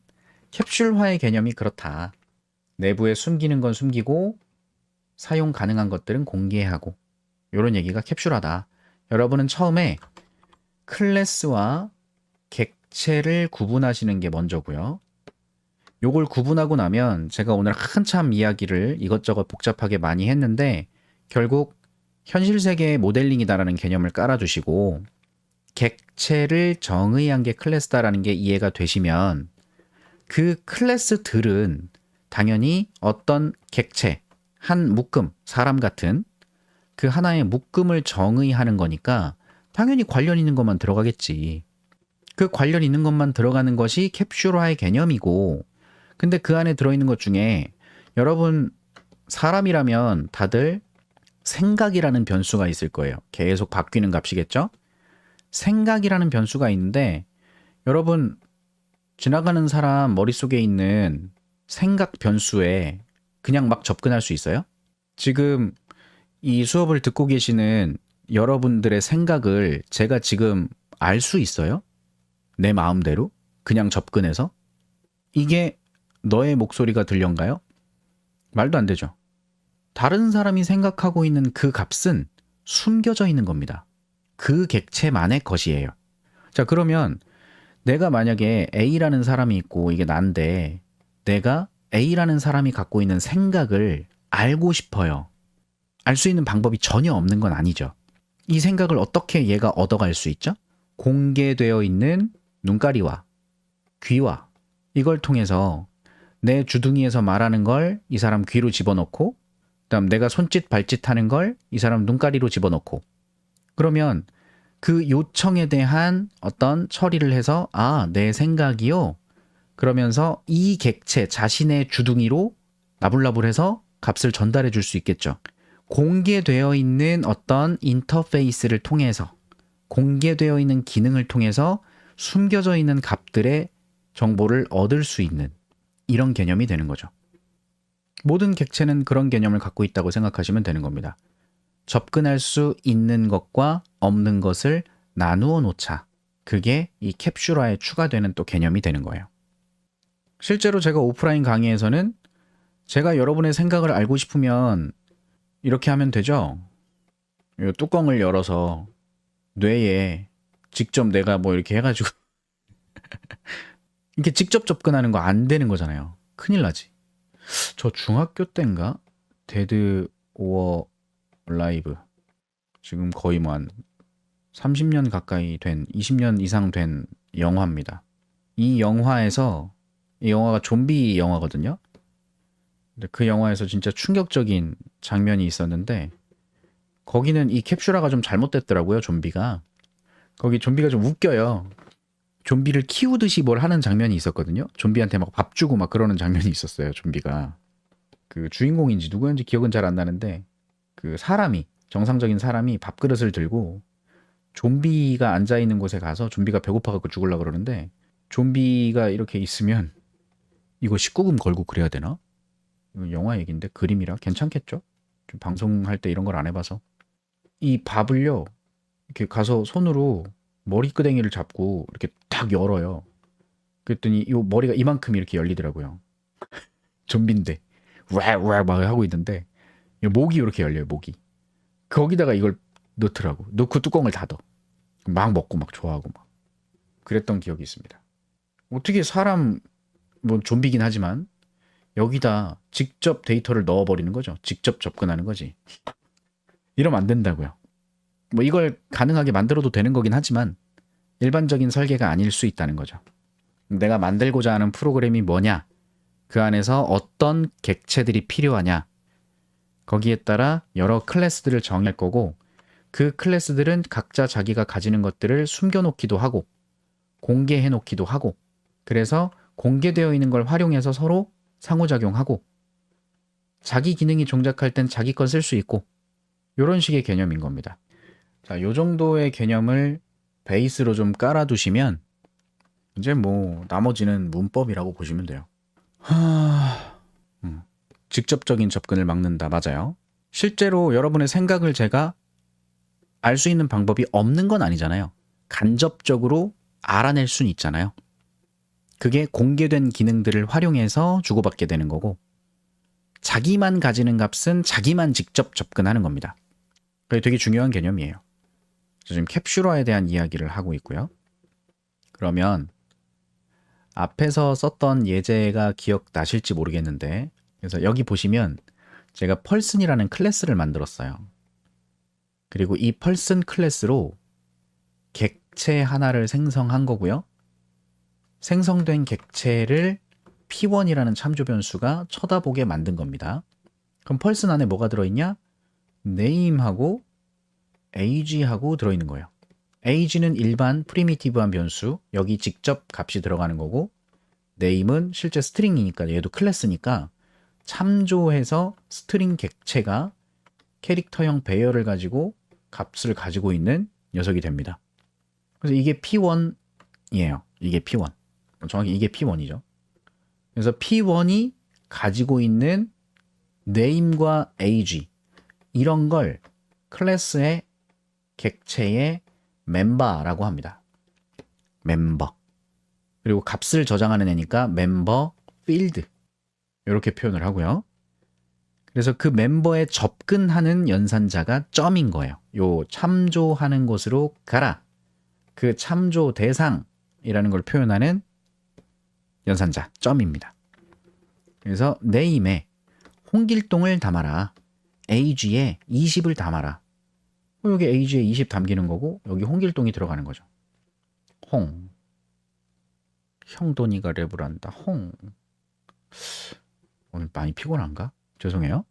캡슐화의 개념이 그렇다. 내부에 숨기는 건 숨기고 사용 가능한 것들은 공개하고 이런 얘기가 캡슐화다. 여러분은 처음에 클래스와 객체를 구분하시는 게 먼저고요. 요걸 구분하고 나면 제가 오늘 한참 이야기를 이것저것 복잡하게 많이 했는데 결국 현실 세계의 모델링이다라는 개념을 깔아두시고 객체를 정의한 게 클래스다라는 게 이해가 되시면 그 클래스들은 당연히 어떤 객체, 한 묶음, 사람 같은 그 하나의 묶음을 정의하는 거니까 당연히 관련 있는 것만 들어가겠지. 그 관련 있는 것만 들어가는 것이 캡슐화의 개념이고 근데 그 안에 들어있는 것 중에 여러분 사람이라면 다들 생각이라는 변수가 있을 거예요. 계속 바뀌는 값이겠죠? 생각이라는 변수가 있는데 여러분 지나가는 사람 머릿속에 있는 생각 변수에 그냥 막 접근할 수 있어요? 지금 이 수업을 듣고 계시는 여러분들의 생각을 제가 지금 알 수 있어요? 내 마음대로? 그냥 접근해서? 이게 너의 목소리가 들려인가요? 말도 안 되죠. 다른 사람이 생각하고 있는 그 값은 숨겨져 있는 겁니다. 그 객체만의 것이에요. 자, 그러면 내가 만약에 A라는 사람이 있고 이게 난데 내가 A라는 사람이 갖고 있는 생각을 알고 싶어요. 알 수 있는 방법이 전혀 없는 건 아니죠. 이 생각을 어떻게 얘가 얻어갈 수 있죠? 공개되어 있는 눈가리와 귀와 이걸 통해서 내 주둥이에서 말하는 걸 이 사람 귀로 집어넣고 그다음 내가 손짓 발짓 하는 걸 이 사람 눈가리로 집어넣고 그러면 그 요청에 대한 어떤 처리를 해서 내 생각이요. 그러면서 이 객체 자신의 주둥이로 나불나불해서 값을 전달해 줄 수 있겠죠. 공개되어 있는 어떤 인터페이스를 통해서 공개되어 있는 기능을 통해서 숨겨져 있는 값들의 정보를 얻을 수 있는 이런 개념이 되는 거죠. 모든 객체는 그런 개념을 갖고 있다고 생각하시면 되는 겁니다. 접근할 수 있는 것과 없는 것을 나누어 놓자. 그게 이 캡슐화에 추가되는 또 개념이 되는 거예요. 실제로 제가 오프라인 강의에서는 제가 여러분의 생각을 알고 싶으면 이렇게 하면 되죠. 이 뚜껑을 열어서 뇌에 직접 내가 뭐 이렇게 해가지고 이렇게 직접 접근하는 거 안 되는 거잖아요. 큰일 나지. 저 중학교 때인가? 데드 오어 라이브. 지금 거의 뭐 한 30년 가까이 된, 20년 이상 된 영화입니다. 이 영화에서, 이 영화가 좀비 영화거든요. 근데 그 영화에서 진짜 충격적인 장면이 있었는데, 거기는 이 캡슐화가 좀 잘못됐더라고요, 좀비가. 거기 좀비가 좀 웃겨요. 좀비를 키우듯이 뭘 하는 장면이 있었거든요. 좀비한테 막 밥 주고 막 그러는 장면이 있었어요, 좀비가. 그 주인공인지 누구였는지 기억은 잘 안 나는데, 그 사람이, 정상적인 사람이 밥그릇을 들고 좀비가 앉아있는 곳에 가서 좀비가 배고파갖고 죽으려고 그러는데 좀비가 이렇게 있으면 이거 19금 걸고 그래야 되나? 이거 영화 얘기인데 그림이라 괜찮겠죠? 좀 방송할 때 이런 걸 안 해봐서 이 밥을요 이렇게 가서 손으로 머리끄댕이를 잡고 이렇게 딱 열어요. 그랬더니 이 머리가 이만큼 이렇게 열리더라고요. 좀비인데 와와 막 하고 있는데 목이 이렇게 열려요. 목이 거기다가 이걸 넣더라고. 넣고 뚜껑을 닫아. 막 먹고 막 좋아하고 막 그랬던 기억이 있습니다. 어떻게 사람 뭐 좀비긴 하지만 여기다 직접 데이터를 넣어버리는 거죠. 직접 접근하는 거지. 이러면 안 된다고요. 뭐 이걸 가능하게 만들어도 되는 거긴 하지만 일반적인 설계가 아닐 수 있다는 거죠. 내가 만들고자 하는 프로그램이 뭐냐, 그 안에서 어떤 객체들이 필요하냐, 거기에 따라 여러 클래스들을 정할 거고 그 클래스들은 각자 자기가 가지는 것들을 숨겨놓기도 하고 공개해놓기도 하고 그래서 공개되어 있는 걸 활용해서 서로 상호작용하고 자기 기능이 종작할 땐 자기 건 쓸 수 있고 이런 식의 개념인 겁니다. 자, 요 정도의 개념을 베이스로 좀 깔아두시면 이제 뭐 나머지는 문법이라고 보시면 돼요. 직접적인 접근을 막는다. 맞아요. 실제로 여러분의 생각을 제가 알 수 있는 방법이 없는 건 아니잖아요. 간접적으로 알아낼 수는 있잖아요. 그게 공개된 기능들을 활용해서 주고받게 되는 거고 자기만 가지는 값은 자기만 직접 접근하는 겁니다. 그게 되게 중요한 개념이에요. 지금 캡슐화에 대한 이야기를 하고 있고요. 그러면 앞에서 썼던 예제가 기억나실지 모르겠는데 그래서 여기 보시면 제가 펄슨이라는 클래스를 만들었어요. 그리고 이 펄슨 클래스로 객체 하나를 생성한 거고요. 생성된 객체를 P1이라는 참조 변수가 쳐다보게 만든 겁니다. 그럼 펄슨 안에 뭐가 들어있냐? name하고 age하고 들어있는 거예요. age는 일반 프리미티브한 변수, 여기 직접 값이 들어가는 거고 name은 실제 스트링이니까 얘도 클래스니까 참조해서 스트링 객체가 캐릭터형 배열을 가지고 값을 가지고 있는 녀석이 됩니다. 그래서 이게 P1이에요. 이게 P1. 정확히 이게 P1이죠. 그래서 P1이 가지고 있는 name과 age 이런 걸 클래스의 객체의 멤버라고 합니다. 멤버. 그리고 값을 저장하는 애니까 멤버 필드 이렇게 표현을 하고요. 그래서 그 멤버에 접근하는 연산자가 점인 거예요. 요 참조하는 곳으로 가라. 그 참조 대상이라는 걸 표현하는 연산자, 점입니다. 그래서 name에 홍길동을 담아라. age에 20을 담아라. 여기 age에 20 담기는 거고 여기 홍길동이 들어가는 거죠. 홍. 형돈이가 랩을 한다. 홍. 오늘 많이 피곤한가? 죄송해요.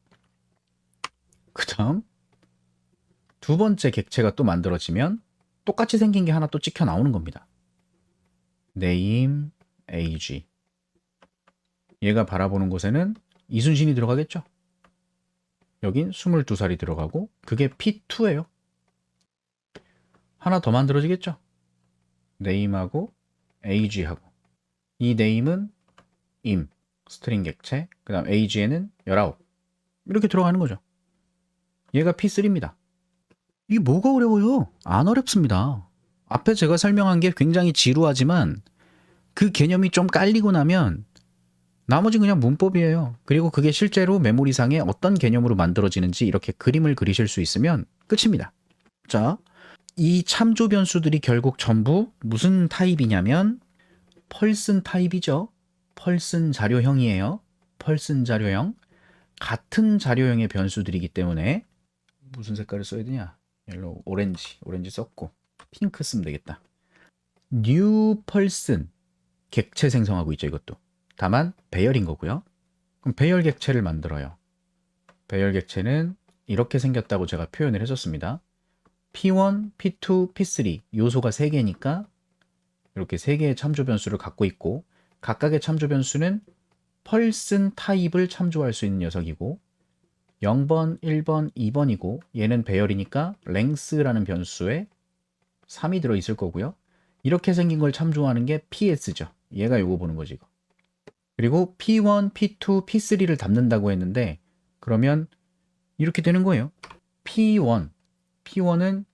그 다음 두 번째 객체가 또 만들어지면 똑같이 생긴 게 하나 또 찍혀 나오는 겁니다. name, age. 얘가 바라보는 곳에는 이순신이 들어가겠죠. 여긴 22살이 들어가고 그게 P2예요. 하나 더 만들어지겠죠. name하고 age하고 이 name은 임, 스트링 객체, 그 다음 age에는 19 이렇게 들어가는 거죠. 얘가 P3입니다. 이게 뭐가 어려워요? 안 어렵습니다. 앞에 제가 설명한 게 굉장히 지루하지만 그 개념이 좀 깔리고 나면 나머지 그냥 문법이에요. 그리고 그게 실제로 메모리상에 어떤 개념으로 만들어지는지 이렇게 그림을 그리실 수 있으면 끝입니다. 자, 이 참조 변수들이 결국 전부 무슨 타입이냐면 펄슨 타입이죠. 펄슨 자료형이에요. 펄슨 자료형. 같은 자료형의 변수들이기 때문에 무슨 색깔을 써야 되냐? 옐로우, 오렌지 썼고 핑크 쓰면 되겠다. 뉴 펄슨 객체 생성하고 있죠, 이것도. 다만 배열인 거고요. 그럼 배열 객체를 만들어요. 배열 객체는 이렇게 생겼다고 제가 표현을 해줬습니다. P1, P2, P3 요소가 3개니까 이렇게 3개의 참조 변수를 갖고 있고 각각의 참조 변수는 펄슨 타입을 참조할 수 있는 녀석이고 0번, 1번, 2번이고 얘는 배열이니까 length라는 변수에 3이 들어있을 거고요. 이렇게 생긴 걸 참조하는 게 PS죠. 얘가 요거 보는 거지, 이거. 그리고 P1, P2, P3를 담는다고 했는데 그러면 이렇게 되는 거예요. P1은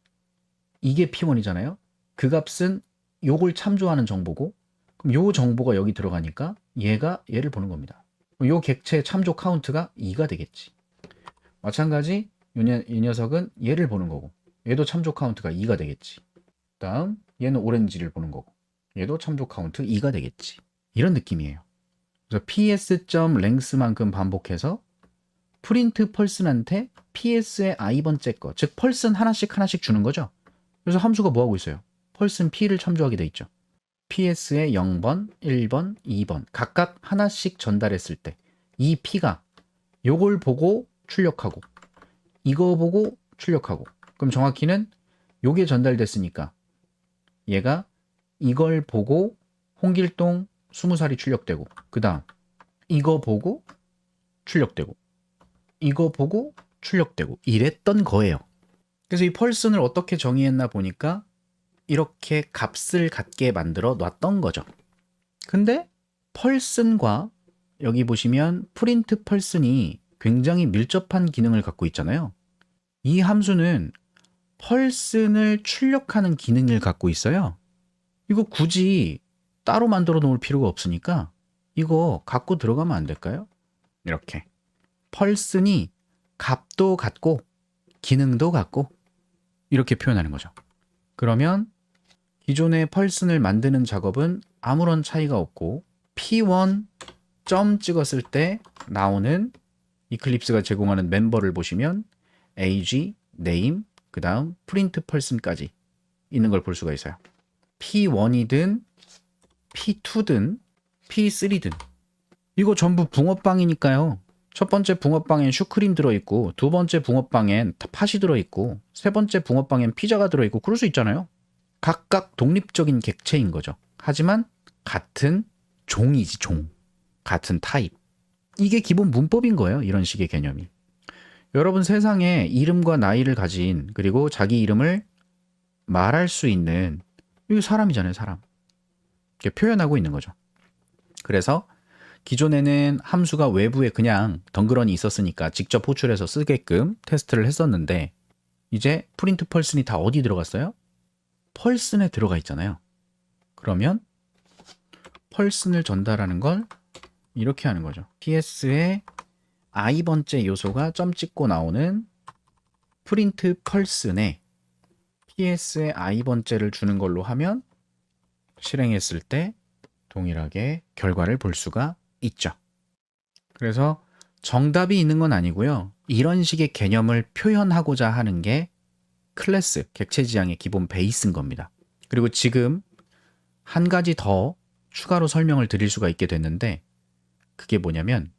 이게 P1이잖아요. 그 값은 요걸 참조하는 정보고 그럼 요 정보가 여기 들어가니까 얘를 보는 겁니다. 요 객체 참조 카운트가 2가 되겠지. 마찬가지 이 녀석은 얘를 보는 거고 얘도 참조 카운트가 2가 되겠지. 다음 얘는 오렌지를 보는 거고 얘도 참조 카운트 2가 되겠지. 이런 느낌이에요. 그래서 ps.length만큼 반복해서 프린트 펄슨한테 ps의 i번째 거, 즉 펄슨 하나씩 주는 거죠. 그래서 함수가 뭐 하고 있어요? 펄슨 p를 참조하게 돼 있죠. ps의 0번, 1번, 2번 각각 하나씩 전달했을 때 이 p가 요걸 보고 출력하고 이거 보고 출력하고 그럼 정확히는 요게 전달됐으니까 얘가 이걸 보고 홍길동 20살이 출력되고 그 다음 이거 보고 출력되고 이거 보고 출력되고 이랬던 거예요. 그래서 이 펄슨을 어떻게 정의했나 보니까 이렇게 값을 갖게 만들어 놨던 거죠. 근데 펄슨과 여기 보시면 프린트 펄슨이 굉장히 밀접한 기능을 갖고 있잖아요. 이 함수는 펄슨을 출력하는 기능을 갖고 있어요. 이거 굳이 따로 만들어 놓을 필요가 없으니까 이거 갖고 들어가면 안 될까요? 이렇게 펄슨이 값도 같고 기능도 같고 이렇게 표현하는 거죠. 그러면 기존의 펄슨을 만드는 작업은 아무런 차이가 없고 P1 점 찍었을 때 나오는 이클립스가 제공하는 멤버를 보시면 age, name, 그 다음 프린트 펄슨까지 있는 걸 볼 수가 있어요. P1이든 P2든 P3든 이거 전부 붕어빵이니까요. 첫 번째 붕어빵엔 슈크림 들어있고 두 번째 붕어빵엔 팥이 들어있고 세 번째 붕어빵엔 피자가 들어있고 그럴 수 있잖아요. 각각 독립적인 객체인 거죠. 하지만 같은 종이지, 종. 같은 타입. 이게 기본 문법인 거예요. 이런 식의 개념이. 여러분 세상에 이름과 나이를 가진 그리고 자기 이름을 말할 수 있는 이게 사람이잖아요. 사람. 이렇게 표현하고 있는 거죠. 그래서 기존에는 함수가 외부에 그냥 덩그러니 있었으니까 직접 호출해서 쓰게끔 테스트를 했었는데 이제 프린트 펄슨이 다 어디 들어갔어요? 펄슨에 들어가 있잖아요. 그러면 펄슨을 전달하는 걸 이렇게 하는 거죠. ps의 i번째 요소가 점 찍고 나오는 프린트 펄스에 ps에 i번째를 주는 걸로 하면 실행했을 때 동일하게 결과를 볼 수가 있죠. 그래서 정답이 있는 건 아니고요. 이런 식의 개념을 표현하고자 하는 게 클래스, 객체 지향의 기본 베이스인 겁니다. 그리고 지금 한 가지 더 추가로 설명을 드릴 수가 있게 됐는데 그게 뭐냐면